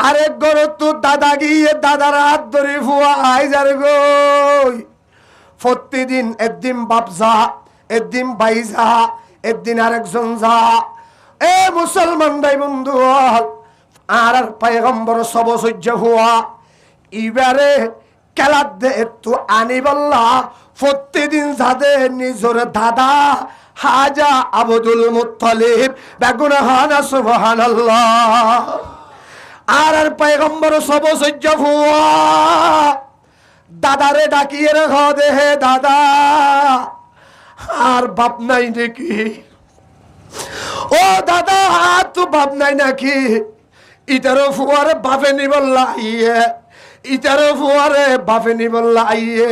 আরেক গরু তো দাদা গিয়ে দাদার হাত ধরি ফুয়া আইজার গই। প্রতিদিন একদিন বাপ যা একদিন বাই যা একদিন আরেকজন যা। এ মুসলমান ভাই বন্ধু আর পয়গম্বর সব সহ্য হওয়া এবারে খেলার দে একটু আনি বললা প্রতিদিন যাদের নিজের দাদা হাজা আব্দুল মুত্তালিব বেগুন হানা সুবহানাল্লাহ। আর পয়গম্বর সব সহ্য হওয়া দাদারে ডাকিয়ে রেখ দে হে দাদা আর বাপ নাই নাকি? ও দাদা আর তো বাপ নাই নাকি? ইটারও ফুয়ারে বাপে নিবল্লা আইয়ে ইটারও ফুয়ারে বাপে নিবল্লা আইয়ে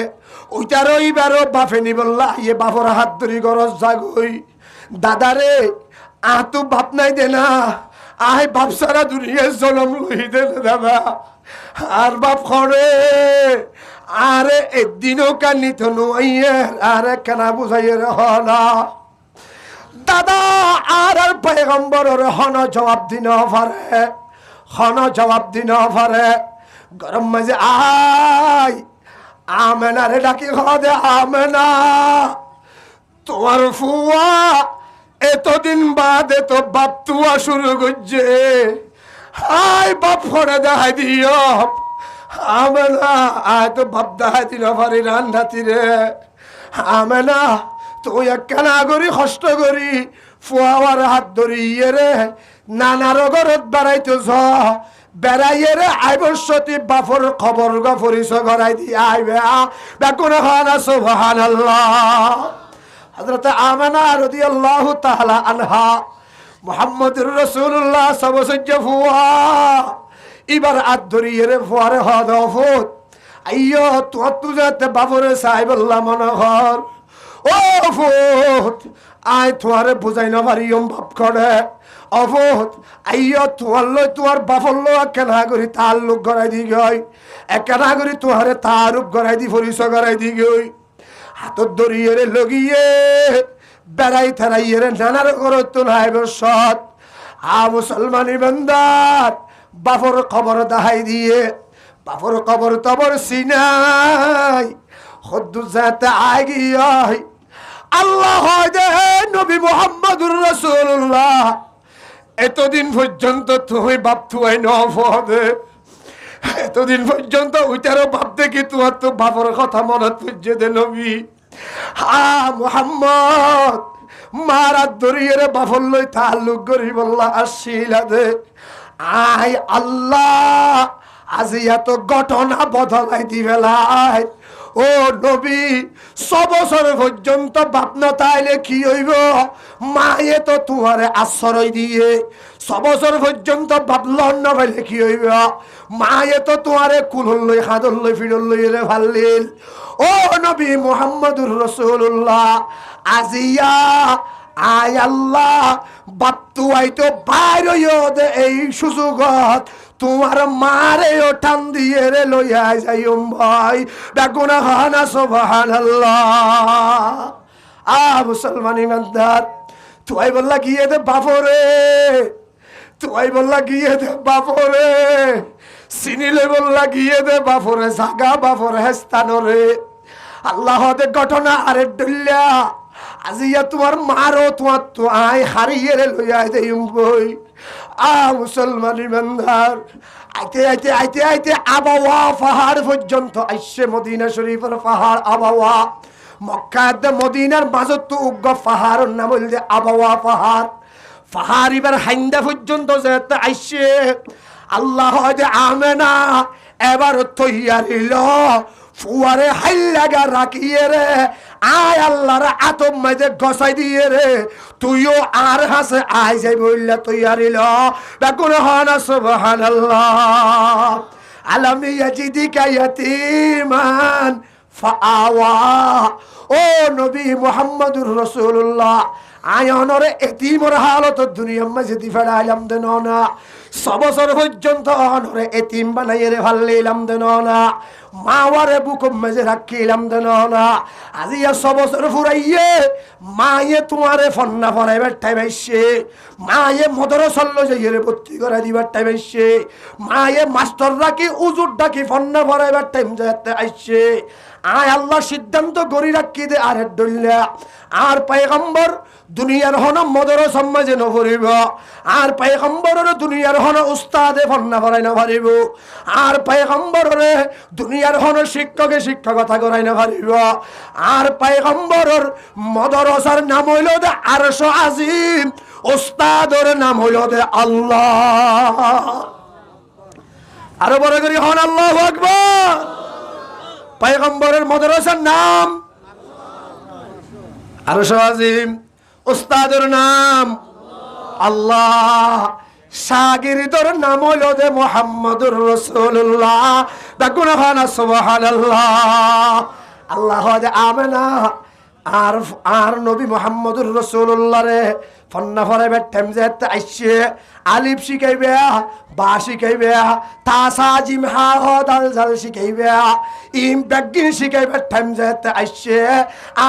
ওইটারও ইবারও বাপে নিবল্লা আইয়ে বাপর হাত ধরি গরজ জাগই দাদারে আ তো বাপ নাই দে না আই বাপ সারা দুনিয়া জনম লই দে দাদা আর বাপ খড়ে আরে একদিনও কান্নি তো নইয়ে আরে কেনা বুঝাইয়ে না দাদা। আর পয়গম্বরের হন জবাব দিন পারে হন জবাব দিন পারে গরম মাঝে আই আমেনারে ডাকি দে আমেনা তোমার ফুয়া এতদিন বাদে তো বাপ তুয়া শুরু করছে আই বাপ ফড়ে দেখাই দিও আমেনা আয় তো বাপ দেখাই দিন পারি রান্নাতি রে আমেনা তুই একখানা করি কষ্ট করি ফুয়ার হাত ধরি ইয়ে রে নানার ঘরত বেড়াইতে য বেড়াইয়ে রে আইবসতি বাপর খবর গফরিস গড়াই দি আইবে বেগুন খানা সুবহানাল্লাহ। হযরত আমেনা রাদিয়াল্লাহু তাআলা আনহা মুহাম্মদুর রাসূলুল্লাহ সবসজ্জ ফুয়া এবার হাত ধরিয়ে রে ফুয়ারে হদ ফুত আইয়ো তুই যাতে বাপরে সাইবল্লাহ মনোহর ও ফুত আয় তোমারে বুঝাই না পারি বাপ করে অফত আইয় তোমার লই তোমার বাপর লো কেনা করি তার লোক গড়াই দি গই কেনা করি তোমারে তার রূপ গড়াই দি ফরিস গড়াই দি গই হাতত ধরিয়ে রে লগিয়ে বেড়াই থেরাইয়ে রে নানার করত নাই বসত আ মুসলমানি বান্দার বাপর খবর দেখাই দিয়ে বাপর খবর তবর সিনাই হদ্দু যাতে আগিয়াই আল্লাহ দে নবী মুহাম্মদুর রাসূলুল্লাহ এতদিন পর্যন্ত তুই বাপ তুই নফদে এতদিন পর্যন্ত ওইটারও বাপ দেখি তোমার তো বাপর কথা মনে পড়ছে দে নবী হা মুহাম্মদ মারাত ধরিয়ে রে বাপর লই তাল্লুক করি বললা আসিলা দে আই আল্লাহ আজি এত ঘটনা বদলাই দিবেলাই ও নবী 6 বছর পর্যন্ত বাপ না তাইলে কি হইব মায়ে তো তোমারে আশ্রয় দিয়ে 6 বছর পর্যন্ত বাপ লন্ন পাইলে কি হইব মায়ে তো তোমারে কুলল লই খাদল লই ফিরল লই রে ভাল্লিল ও নবী মুহাম্মদুর রাসূলুল্লাহ আজিয়া আয় আল্লাহ বাপ তুই তো বাইরে দে এই সুযোগত তোমার মারে ও টান দিয়ে রে লইয়া যাইম ভাই বেগুনা হানা সুবহানাল্লাহ। মুসলমান ইমানদার, তুই বললা গিয়ে দে বাপরে, তুই বললা গিয়ে দে বাপরে, চিনিলে বললা গিয়ে দে বাপরে, জাগা বাপরে হেস্তানরে। আল্লাহ দে ঘটনা আরে ডুল্লা আজিয়া তোমার মারো তোমার তো আই হারিয়ে রে লইয়া যাইম বই। মুসলমান ইমানদার, আইতে আইতে আইতে আইতে আবওয়া পাহাড় পর্যন্ত আইসে, মদিনা শরীফের পাহাড় আবওয়া। মক্কার মদিনার মাঝত তো উগ্র পাহাড়ের নাম হইল যে আবওয়া পাহাড়। পাহাড় এবার হাইন্দা পর্যন্ত যেতে আইসে, আল্লাহ যে আমেনা এবার তৈয়ারিল ফুয়ারে হাইলাগা রাখিয়ে রে, আয় আল্লাহর আতম মাঝে গসাই দিয়ে রে, তুইও আর হাসে আয় যাই বললে তৈয়ারিল বেগুন হানা সুবহানাল্লাহ। আলম ইয়াজিদিকা ইয়াতীমান ফাআওয়া। ও নবী মুহাম্মদুর রাসূলুল্লাহ, আয়নরে এতিমর হালত দুনিয়ার মাঝে দি ফেলাইলাম দেন না, 6 বছর পর্যন্ত অনরে এতিম বানাইয়ে রে ফালাইলাম দেন না, মাওয়ারে বুকুম মাঝে রাখিলাম দেন না। আজিয়া 6 বছর ফুরাইয়ে মায়ে তোমারে ফন্না ফরাইবার টাইম আইছে, মায়ে মদরসা লই যাইয়ে রে ভর্তি করে দিবার টাইম আইছে, মায়ে মাস্টার রাখি উজুর ডাকি ফন্না ফরাইবার টাইম যাতে আইছে। আয় আল্লাহ সিদ্ধান্ত গড়ি রাখি দে আরে ডল্লা আর পয়গম্বর দুনিয়ার হন মদরসা মাঝে ন ভরিব, আর পয়গম্বরের দুনিয়ার হন উস্তাদে ফন্না ফরাই না পারিব, আর পয়গম্বরের দুনিয়ার হন শিক্ষকে শিক্ষকতা করাই না পারিব, আর পয়গম্বরের মদরসার নাম হইল দে আরশ আজিম, উস্তাদের নাম হইল দে আল্লাহ। আরো বড় করে হন আল্লাহু আকবার। পয়গম্বরের মদরসার নাম আরশ আজিম, উস্তাদের নাম আল্লাহ, শাগিরদের নাম হলো দে মুহাম্মদুর রাসূলুল্লাহ বেগুন হানা সুবহানাল্লাহ। আল্লাহ দে আমেনা আর নবী মুহাম্মদুর রাসূলুল্লাহ রে ফন্না ফরাইবার টাইম যেতে আইছে, আলিফ শিখাইবে, বা শিখাইবে, তাসা জিম হা হ দাল জাল শিখাইবে, ইম বেগিন শিখাইবার টাইম যেতে আইছে।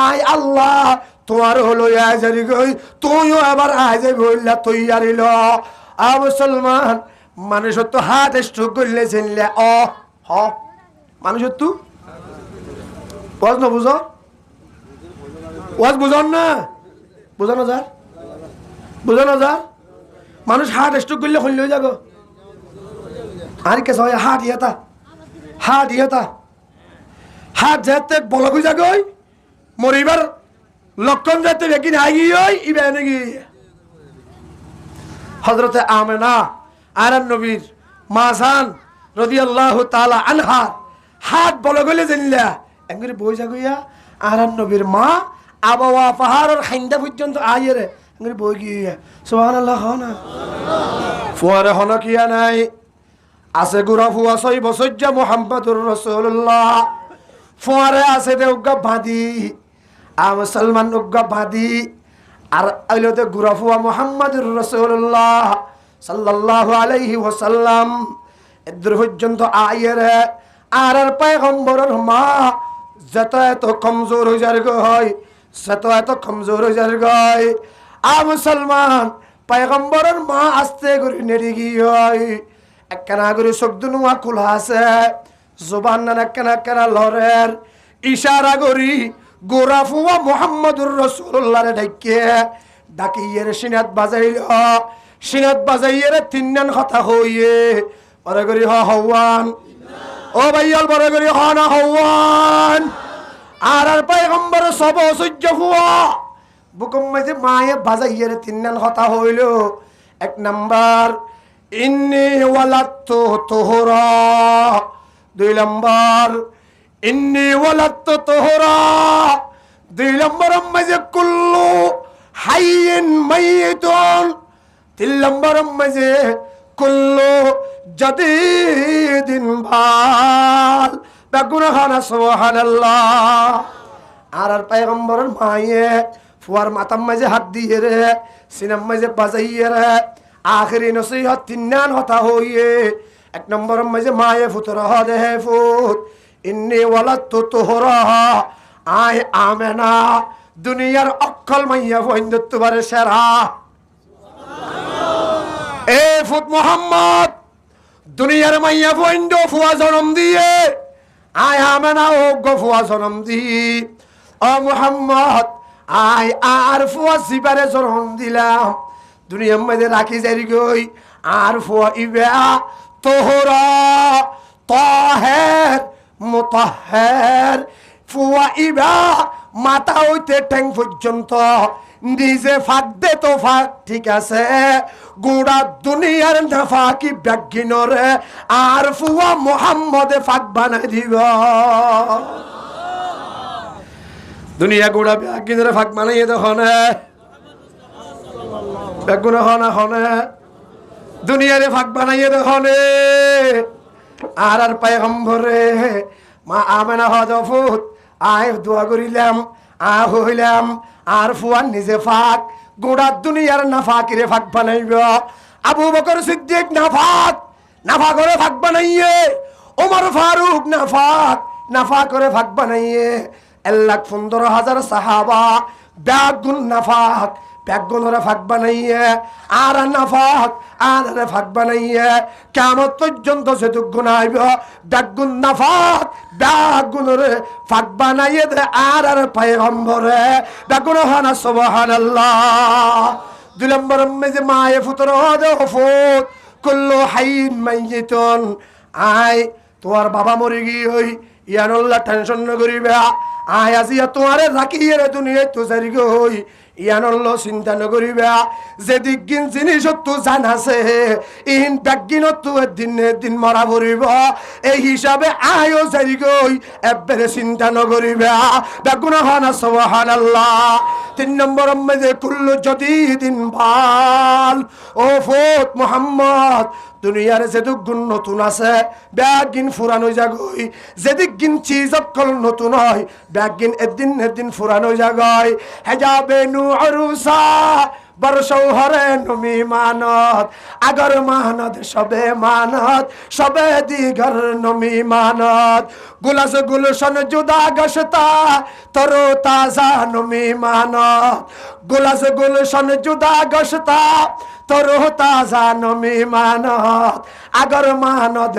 আয় আল্লাহ তোমার হলো আজারি গই, তুইও আবার আজে বললা তৈয়ারিল। মুসলমান, মানুষের তো হাত স্ট্রোক করলে চিনলে হ মানুষের তো ওয়াজ না বুঝো, ওয়াজ বুঝন না, বুঝানো যার, বুঝানো যার। মানুষ হাত স্ট্রোক করলে হইলে যাব আর কে সবাই হাত ইয়েতা, হাত ইয়েতা, হাত যেতে বলক হয়ে যাগই মরিবার লক্ষণ যাতে বেকিন আগি ওই ইবে নাকি। হযরতে আমেনা আরান নবীর মাসান রাদিয়াল্লাহু তাআলা আনহা হাত বলে গলে জানলা এঙ্গরে বই যাগইয়া আরান নবীর মা আবওয়া পাহাড়ের হাইন্দা পর্যন্ত আইরে এঙ্গরে বই গিয়া সুবহানাল্লাহ হনা ফুয়ারে হনা কিয়া নাই আছে গুরা ফুয়া 6 বছর যা মুহাম্মদুর রাসূলুল্লাহ ফুয়ারে আছে দেউগা বাঁধি মুসলমান উগ্গা বাঁধি আর আইলতে গুরাফুয়া মুহাম্মদুর রাসূলুল্লাহ সাল্লাল্লাহু আলাইহি ওয়াসাল্লাম এদুর পর্যন্ত আইরে আর পয়গম্বরের মা যত এত কমজোর হয়ে যার হয়, যত এত কমজোর হয়ে যার গয়। মুসলমান পয়গম্বরের মা আস্তে করে নেড়ে গিয়ে একখানা করে শব্দনুয়া খোলা আছে, জবান না একখানা লরের ইশারা করি গোরাফুয়া মুহাম্মদুর রাসূলুল্লাহ রে ডাকিয়ে রে সিনাত বাজাইল, সিনাত বাজাইয়ে রে তিনজন কথা হইয়ে বড় করি হওয়ান। ও ভাইয়াল বড় করি হ না হওয়ান। আর পয়গম্বর সব সহ্য হুয়া বুকুম মাঝে মায়ে বাজাইয়ে রে তিনজন কথা হইল। 1 নাম্বার ইন্নী ওয়ালাতু তুহরা, 2 নাম্বার ইন্নী ওয়ালাদতু তুহরা, 2 নম্বর মাঝে কুল্লু হাইয়িন মাইয়িতুন, 3 নম্বর মাঝে কুল্লু জাদীদিন বাল বেগুন হানা সুবহানাল্লাহ। আর পয়গম্বরের মায়ে ফুয়ার মাথার মাঝে হাত দিয়ে রে সিনার মাঝে বাজাইয়ে রে আখেরি নসিহত তিনজন হতা হইয়ে এক নম্বরের মাঝে মায়ে ফুতরা হদে হে ফুত ইন্নি ওয়ালাদতু তুহরা আয় আমেনা দুনিয়ার অক্কল মাইয়া বন্ধুত্ব বারে সেরা এ ফুত মোহাম্মদ দুনিয়ার মাইয়া বন্ধু ফুয়া জন্ম দিয়ে আয় আমেনা ও গো ফুয়া জন্ম দি ও মোহাম্মদ আয় আর ফুয়া জিবারে জন্ম দিলাম দুনিয়ার মধ্যে রাখি যাই গই আর ফুয়া ইবা তোহরা তাহের মুতাহের ফুয়া ইবা মাথা হইতে ঠ্যাং পর্যন্ত নিজে ফাঁক দে তো ফাঁক ঠিক আছে গোড়া দুনিয়ার নাফাকি ব্যাগিনরে আর ফুয়া মোহাম্মদে ফাঁক বানাই দিব দুনিয়া গোড়া ব্যাগিনরে ফাঁক বানাইয়ে দেখনে ব্যাগুন হনা হনে দুনিয়ারে ফাঁক বানাইয়ে দেখনে আর পয়গম্বরে মা আমেনা হযফুত আয় দোয়া করিলাম হইলাম আর ফুয়ান নিজে ফাঁক গোড়া দুনিয়ার নাফাকিরে ফাঁক বানাইব আবু বকর সিদ্দিক নাফাক করে ফাঁক বানাইয়ে ওমর ফারুক নাফাক করে ফাঁক বানাইয়ে 1,15,000 সাহাবা ব্যাগুন নাফাক ব্যাগুনরে ফাঁক বানাইয়ে আর নাফাক আর ফাঁক বানাইয়ে কিয়ামত পর্যন্ত যেটুক গুনাইব ব্যাগুন নাফাক ব্যাগুনরে ফাঁক বানাইয়ে দে আর পয়গম্বরে ব্যাগুন হানা সুবহানাল্লাহ 2 নম্বর মেজে মায়ে ফুতর হদে ফুত কুল্লু হাইন মাইয়িতুন আয় তোমার বাবা মরে গিয়ে ইয়ানুল্লাহ টেনশন ন করিবে আয় আজিয়া তোমারে রাখিয়ে রে দুনিয়ায় তো জারি গই ইয়ানুল্লাহ চিন্তা ন করিবে যেদিন জিনিস তো জানাছে ইন ব্যাগিনত তো দিন মরা পড়িব এই হিসাবে আয়ও জারি গই এবারে চিন্তা ন করিবে বেগুন হানা সুবহানাল্লাহ 3 নম্বর মধ্যে কুল্লু জদিদিন ভাল ও ফুত মুহাম্মদ দুনিয়ার যেদিন নতুন আছে ব্যাগিন ফুরানো যাগই যেদিন চিজ অকল নতুন হয় ব্যাগিন এদিন ফুরানো যাগই হেজাবে নু আরুসা বর্ষৌ হরে নমি মানত আগর মানত সবে দিগর নমি মানত গুলাস গুলশন জুদা গশতা তরো তাজা নমি মানত গুলাস গুলশন জুদা গশতা তরো তাজা নমি মানত আগর মানত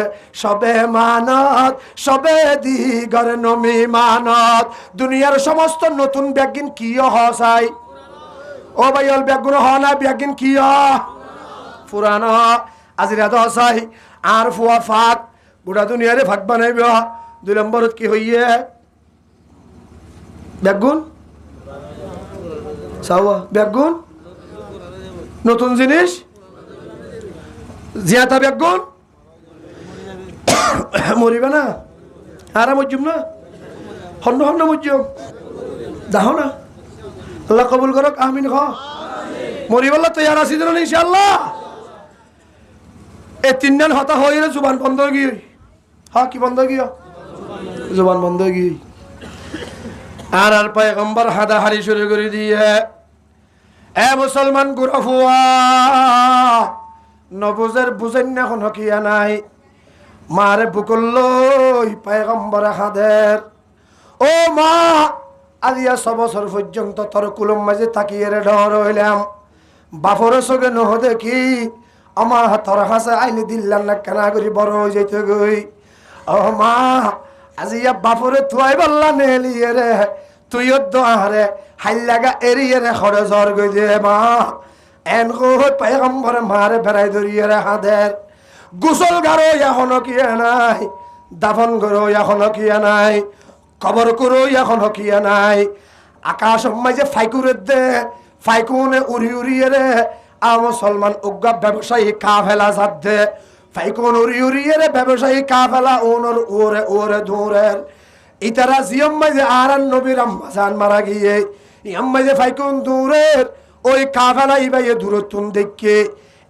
সবে দিগর নমি মানত দুনিয়ার সমস্ত নতুন ব্যাগিন কি হসাই ও ভাইয়াল ব্যাগুন হনা ব্যাগিন কি পুরানো আজিরা দশাই আর ফুয়া ফাঁক গোটা দুনিয়ারে ফাঁক বানাইব 2 নম্বরত কি হইয়ে ব্যাগুন সাওয়া ব্যাগুন নতুন জিনিস জিয়াতা ব্যাগুন মরিবে না আরাম মজুম না হন্ন মজুম যাও না আল্লাহ কবুল করক আমিন খ মরিবাল্লা তৈয়ার আছি যেন ইনশাআল্লাহ এ 3 দিন হতা হইরে জুবান বন্ধ গিয়ে কি বন্ধ গিয়ে জুবান বন্ধ গিয়ে আর পয়গম্বর হাদা হারি শুরু করে দিয়ে এ মুসলমান গুরফুয়া নবুজের বুঝেন না কোন কিয়া নাই মারে বুকল্লই পয়গম্বর হাদের ও মা আজিয়া 6 বছর পর্যন্ত তোর কুলম মাঝে তাকিয়ে রে ডর হইলাম বাপর সঙ্গে নহ দেখি আমার তোর হাসে আইলে দিল্লার না কেনা করি বড় হয়ে যেতে গই ও মা আজিয়া বাপরে তুই বললা নেলিয়ে রে তুইও দোহারে হাইলাগা এরিয়ে রে খড়ে জ্বর গই দে মা এন পয়গম্বর মারে বেড়াই ধরিয়ে রে হাদের গোসল গারো এখনো কিয়া নাই দাফন করো এখনো কিয়া নাই কবর করো এখনো কিয়া নাই আকাশ মাঝে ফাইকুরে দে ফাইকুনে উড়িয়ে রে মুসলমান উগ্র ব্যবসায়ী কাফেলা সাধ্যে ফাইকুন উড়িয়ে রে ব্যবসায়ী কাফেলা ওরে ধুরের ইতারা জিয়ম মাঝে আরান নবীর আম্মাজান মারা গিয়ে ইয়াম্মাজে ফাইকুন দূরের ওই কাফেলা ইবাইয়ে দূরত্বন দেখে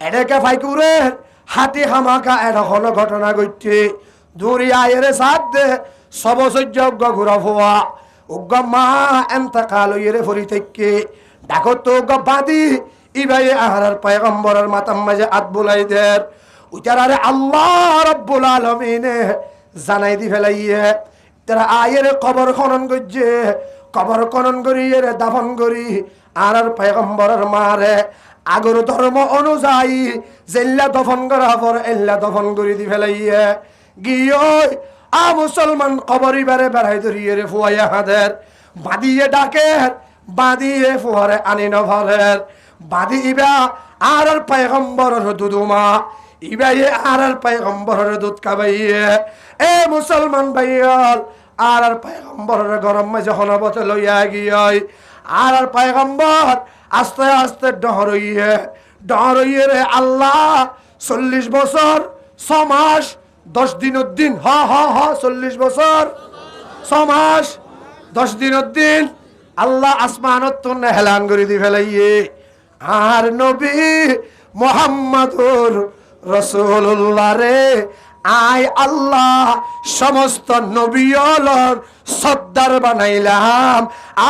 এটাকে ফাইকুরের হাতি হামাকা এরকম ঘটনা ঘটছে দূরে আয়ের সাধ্যে সবসহ্য ঘুরা ফোয়া উগ্র মা এন্তকাল ইয়ে ফরি থেকে ডাকত তো বাঁধি ইবাইয়ে আহার পয়গম্বরের মাতাম মাঝে আত বুলাই দের ওইটারে আল্লাহ রাব্বুল আলামিনে জানাই দি ফেলাইয়ে তারা আয়ের কবর খনন করছে, কবর খনন করিয়ে দাফন করি আর পয়গম্বরের মারে আগর ধর্ম অনুযায়ী জেল্লা দফন করা পর এল্লা দফন করে দি ফেলাইয়ে গিয়ে আ মুসলমান কবরি বারে বেড়াই ধরিয়ে রে ফুয়াইয়া হাদের বাদিয়ে ডাকে বাদিয়ে ফুয়ারে আনি নভরের বাদি ইবা আর পয়গম্বরের দুদুমা ইবাইয়ে আর পয়গম্বরের দুধ খাবাইয়ে এ মুসলমান ভাইয়াল আর পয়গম্বরের গরম মাঝে হনবতে লইয়া গিয়ে আর পয়গম্বর আস্তে আস্তে ডহরইয়ে রে আল্লাহ 40 বছর 6 মাস 10 দিনের দিন 40 বছর 6 মাস 10 দিনের দিন আল্লাহ আসমানত তো হেলান করে দি ফেলাইয়ে আর নবী মুহাম্মদুর রাসূলুল্লাহ রে আই আল্লাহ সমস্ত নবীওয়ালার সর্দার বানাইলাম,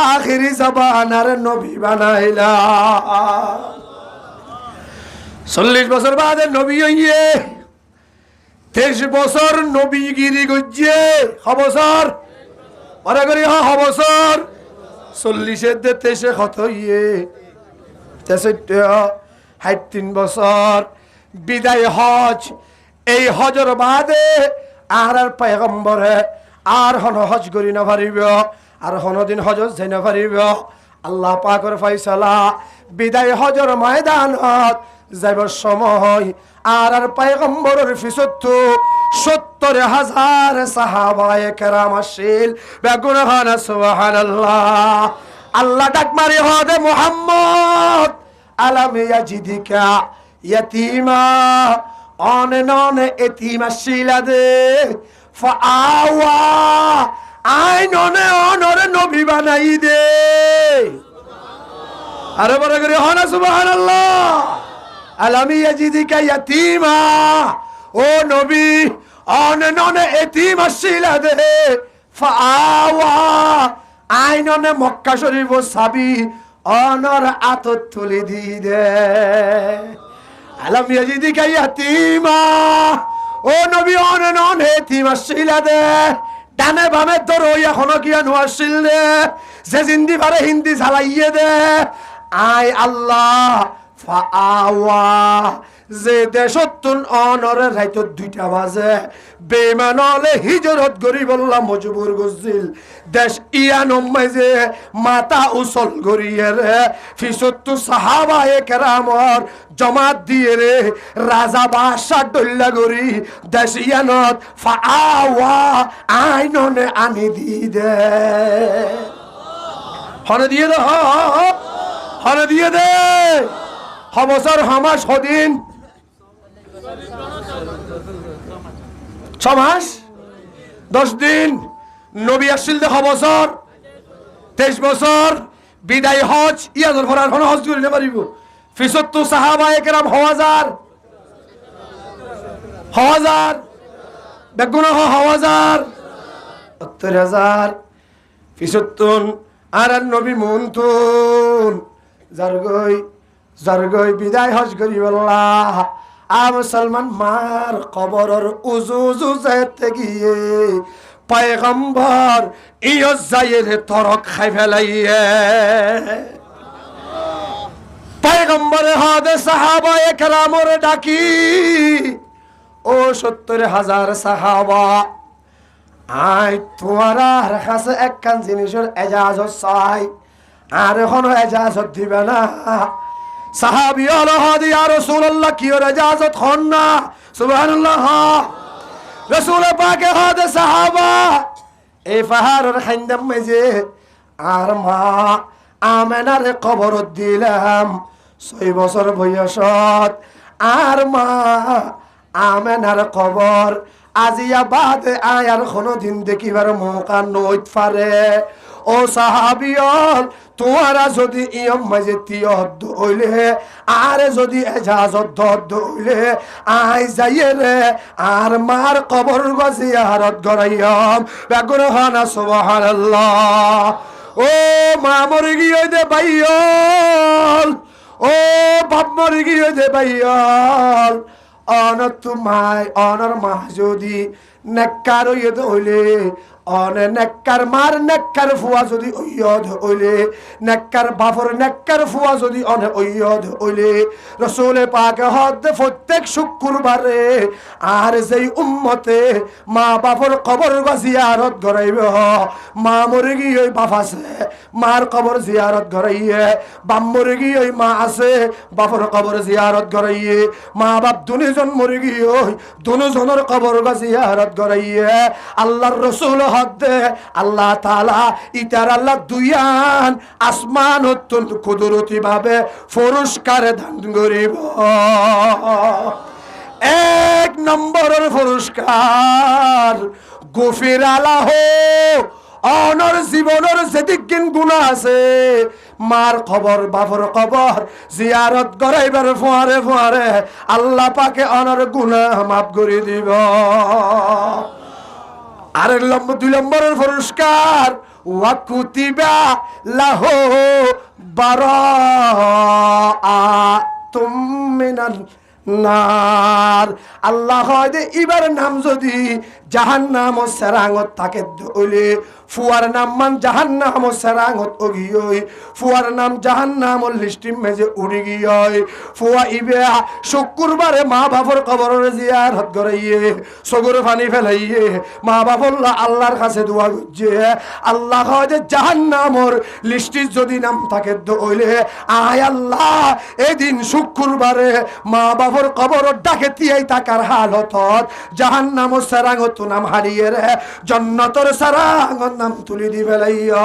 আখিরি জামানার নবী বানাইলাম। 40 বছর বাদে নবী হইয়ে 23 বছর নবীগিরি গজ্জে বছর পরে করি বছর 40-এর 23 কত হইয়ে 63 বছর বিদায় হজ। এই হজর বাদে আর পয়গম্বরে আর হন হজ করি না পারিব, আর হনদিন হজ যাই না পারিব। আল্লাহ পাকের ফয়সালা বিদায় হজর ময়দানত যাইবার সময় আর পয়গম্বরের পিছত 70,000 সাহাবায়ে কেরাম আসিল। বেগুন খান সুবহানাল্লাহ। আল্লাহ ডাক মারি হদে মুহাম্মদ আলাম ইয়াজিদিকা ইয়াতীমা অনে এতিম আসিলা দে ফাআওয়া আইননে অনরে নবী বানাই দে। আরে বড় করে হনা সুবহানাল্লাহ। আলামি ইয়াজিদিকা ইয়াতীমা, ও নবী অনে এতিম আসিলা দে ফাআওয়া আইননে মক্কা শরীফ সাবি অনর আতত তুলি দি দে। আলাম ইয়াজিদিকা ইয়াতীমা, ও নবী অনে এতিম আসিলা দে ডানে বামে ধরো এখনো কিয়া নোয়াছিল দে যে জিন্দি পারে হিন্দি ঝালাইয়ে দে। আয় আল্লাহ ফাআওয়া যে দেশতুন অনরে রাইত 2টা বাজে বেমানলে হিজরত গরি বললাম মজবুর গজিল দেশ ইয়ানম্মাই যে মাথা উসল গরিয়ে রে ফিসত্তু সাহাবায়ে কেরামর জমাত দিয়ে রে রাজা বাদশা ডল্লা গরি দেশ ইয়ানত ফাআওয়া আইননে আনি দি দে। হনে দিয়ে দে, হনে দিয়ে দে। বছর হামাস হদিন 6 মাস 10 দিন নবী আসছিল দে বছর 23 বছর বিদায় হজ ইয়াদর ফরার হন হজ করি না পারিব। ফিসত্তু সাহাবায়ে কেরাম হাজার বেগুন হাজার 70,000 ফিসত্তুন আর নবী মুনতুন জারগই বিদায় হজ করি বল্লাহ। আ মুসলমান মার কবরর উজু যাইতে গিয়ে পয়গম্বর ইয় যাইয়ে তরক খাই ফেলাইয়ে। পয়গম্বরে হদে সাহাবায়ে কেরামরে ডাকি, ও 70,000 সাহাবা আই তোমার কাছে একখান জিনিসের এজাজত চাই, আর এখনো এজাজত দিবে না। সাহাবী আল্লাহ ইয়া রাসূলুল্লাহ কি ওর ইজাজত হন না? সুবহানাল্লাহ। রাসূল পাক হদে সাহাবা এই পাহাড়ের খাইন্দাম মাঝে আর মা আমেনার কবর দিলাম 6 বছর বয়সত। আর মা আমেনার কবর আজিয়া বাদে আয়ার কোনদিন দেখিবার মৌকা নইত পারে। ও সাহাবিয়ল তোমারা যদি ইয়ম মাঝে তিয়দ্দ হইলে আর যদি এজাজত দদ্দ হইলে আই যাইয়ে রে আর মার কবর গজিয়ারত গরাইয়াম বেগুন হানা সুবহানাল্লাহ। ও মা মরে গিয়ে দে ভাইয়ল, ও বাপ মরে গিয়ে দে ভাইয়ল, অনতুমায় অনর মাহজুদি নেককার হইলে অনে নেককার মার নেককার ফুয়া যদি ওয়দ হইলে নেককার বাফর নেককার ফুয়া যদি অনে ওয়দ হইলে রাসূল পাক হদ প্রত্যেক শুক্রবারে আর যেই উম্মতে মা বাফর কবর জিয়ারত করাইবে মা মরে গিয়ে বাপ আছে মার কবর জিয়ারত করাইয়ে বাপ মরে গিয়ে মা আছে বাপর কবর জিয়ারত করাইয়ে মা বাপ দুজন মরে গিয়ে দুজনের কবর জিয়ারত করাইয়ে আল্লাহর রাসূল হদে আল্লাহ তাআলা ইতার আল্লাহ দুইয়ান আসমান অত্যন্ত কুদরতি ভাবে পুরস্কার দান করিব এক নম্বরের পুরস্কার গফির আলাহ অনর জীবনের যেদিন গুনাহ আছে মার খবর বাপর খবর জিয়ারত করাইবার ফোয়ারে ফোয়ারে আল্লাহ পাকে অনর গুনাহ মাফ করে দিব আর দুই নম্বরের পুরস্কার ওয়াকুতিবা লাহু বারাআতুম মিনান নার আল্লাহ হয় এবার নাম যদি জাহান্নাম ও সেরাঙত থাকে হইলে ফুয়ার নাম মান জাহান্নাম ও সেরাঙত ওগিয়ই ফুয়ার নাম জাহান্নাম ও লিস্টিম মেজে উড়ি গিয়ই ফুয়া ইবে শুক্রবারে মা বাপর কবরের জিয়ারত করাইয়ে সগর পানি ফেলাইয়ে মা বাপল্লা আল্লাহর কাছে দোয়া করছে আল্লাহ হয় জাহান্নামর লিস্টি যদি নাম থাকে হইলে আয় আল্লাহ এদিন শুক্রবারে মা বাপর কবর ডাকে তিয়াই থাকার হালত জাহান্নাম ও সেরাঙত নাম হারিয়ে রে জান্নাতের সারাঙ্গর নাম তুলি দিবে লাইয়া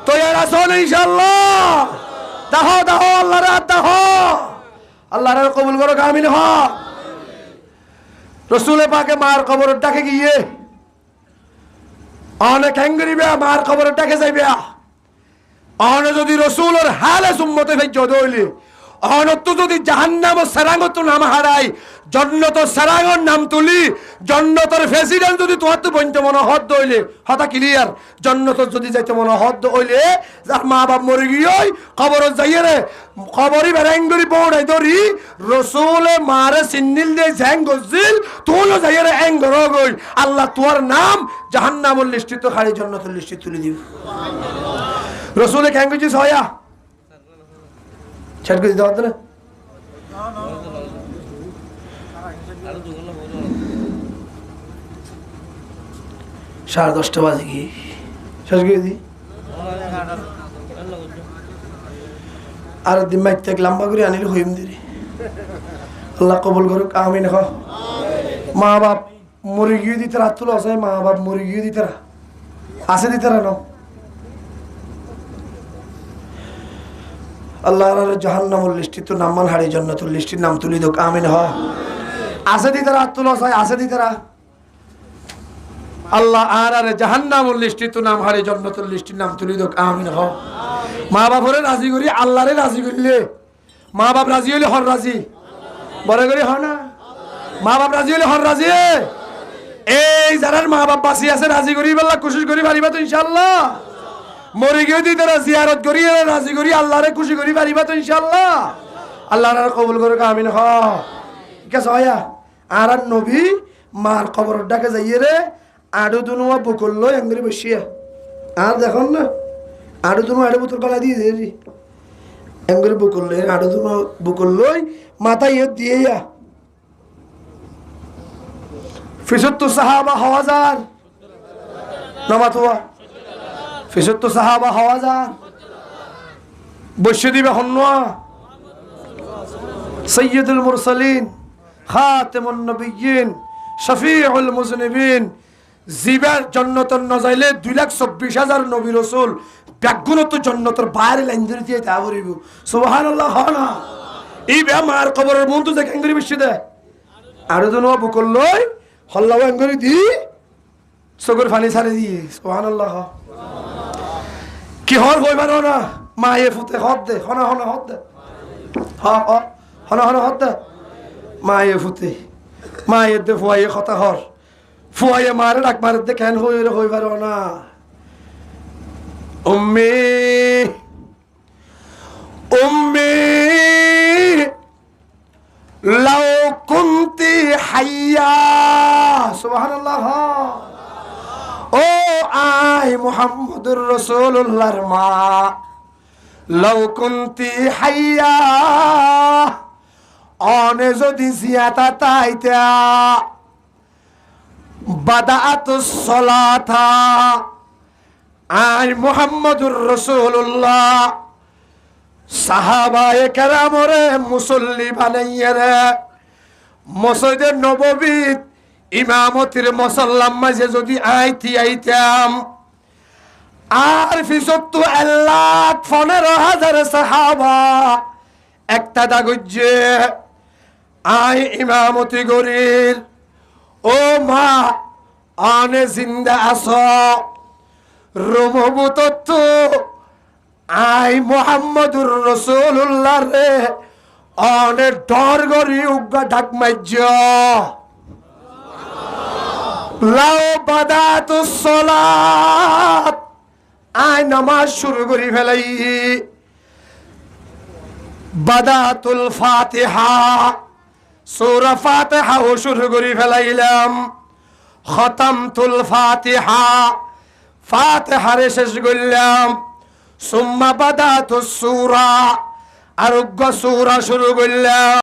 তো এর আসল ইনশাআল্লাহ দাহ দাহ আল্লাহর দাহ আল্লাহর কবুল করো আমিন হ রাসূল পাকে মার কবর ডাকে গিয়ে অনেক হ্যাঙ্গরিবে মার কবর ডাকে যাইবে অনে যদি রাসূলের হালে সুম্মতে ফেজ দইলে অনত্য যদি জাহান্নাম ও সারাঙ্গত নাম হারাই জান্নাত ও সারাঙ্গর নাম তুলি জান্নাতের প্রেসিডেন্ট যদি তোমার তো বইতে মনে হদ হইলে হতা ক্লিয়ার জান্নাত যদি যাইতে মনে হদ হইলে যার মা বাপ মরে গিয়ে কবর যাইয়ে রে কবরই বেরেঙ্গরি পৌঁড়াই ধরি রসুলে মারে সিন্নিল দিয়ে ঝ্যাং গজিল তুলো যাইয়ে রে এঙ্গর গই আল্লাহ তোমার নাম জাহান্নামের লিস্টে তো খালি জান্নাতের লিস্টে তুলে দিব রসুলে ক্যাং গজিস হয়া ছেড়ে দিতে পারতো না 10:30 বাজে কি শেষ করে দি আর দিমাগ থেকে লম্বা করে আনিল হইম দিরি আল্লাহ কবুল করুক আমিন হ মা বাপ মরে গিয়ে দিতে রাত তুলো আছে মা বাপ মরে গিয়ে দিতে আছে দিতে না আল্লাহর জাহান্নামের লিস্টি তো নামান হারি জান্নাতুল লিস্টির নাম তুলি দোক আমিন হ আছে দিতে রাত তুলো আছে দিতে আল্লাহ আর জাহান্নামের লিস্টি তো নাম হারি জান্নাতুল লিস্টির নাম তুলি দোক আমিন হ মা বাপরে রাজি করি আল্লাহরে রাজি করলে মা বাপ রাজি হইলে হর রাজি বড় করে হ না মা বাপ রাজি হইলে হর রাজি এই যারার মা বাপ বাঁচি আছে রাজি করি বললা কোশিশ করি পারিবা তো ইনশাআল্লাহ মরে গিয়ে দিই তারা জিয়ারত করি রাজি করি আল্লাহরে খুশি করি পারিবা তো ইনশাআল্লাহ আল্লাহর কবুল করুক আমিন হ ঠিক আছে হয়া আর নবী মার খবর ডাকে যাইয়ে রে আড়ু দুনুয়া বুকল লই আঙ্গুরি বসিয়া আর দেখুন না আড়ু দুনু আড়ু বুতর গলা দিয়ে দিয়েছি আঙ্গুরি বুকল লই আড়ু দুনু বুকল লই মাথা ইয়ে দিয়ে ফিসত্তু সাহাবা হাওয়াজার নামাতুয়া ফিসত্তু সাহাবা হাওয়াজার বসে দিবে হন্নুয়া সৈয়দুল মুরসালিন খাতেমুন নবিয়্যিন শফিউল মুজনিবিন জিবার জান্নাতুন নজাইলে 2,24,000 নবী রাসূল ব্যাগুণত জান্নাতের বাইরে লাইন ধরে দিয়ে তা বলিব সুবহানাল্লাহ হনা এই বে মার কবরের মন তো যে কেঙ্গরি বসে দে আর জন বুকল লই হল্লা কেঙ্গরি দি সগর পানি ছাড়ে দিয়ে সুবহানাল্লাহ কি হর কইবার না মায়ে ফুতে হদ দে হনা হনা হদ দে হা হনা হনা হদ দে মায়ে ফুতে মায়ের দে ফুয়ায়ে কথা হর ফুয়ায়ে মারে ডাক মারে দে কেন হইবার না উম্মি উম্মি লাউ সুবহানাল্লাহ। ও আই মুহাম্মদুর রাসূলুল্লাহর মা, লাউ কুনতি হাইয়া, অনে যদি জিয়াতা তাইতা, বাদাতুস সালাতা, আই মুহাম্মদুর রাসূলুল্লাহ সাহাবায়ে কেরামরে মুসল্লি বানাইয়া রে মসজিদে নববীত ইমামতির মুসল্লার মাঝে যদি আইতাম, আর ফিসত্তু 1,15,000 সাহাবা একটা দাগুজে আই ইমামতি গরির। ও মা, আনে জিন্দা আস রুমবুত আই মুহাম্মদুর রাসূলুল্লাহ রে অনে ডর গরি উগা ঢাক মাইজ লাও বাদাতুস সালাত, আই নামাজ শুরু করি ফেলাই, বাদাতুল ফাতিহা, সূরা ফাতিহা ও শুরু করি ফেলাইলাম, খতমতুল ফাতিহা, ফাতিহারে শেষ করলাম, সুম্মা বাদাতুস সূরা, আরোগ্য সূরা শুরু করলাম।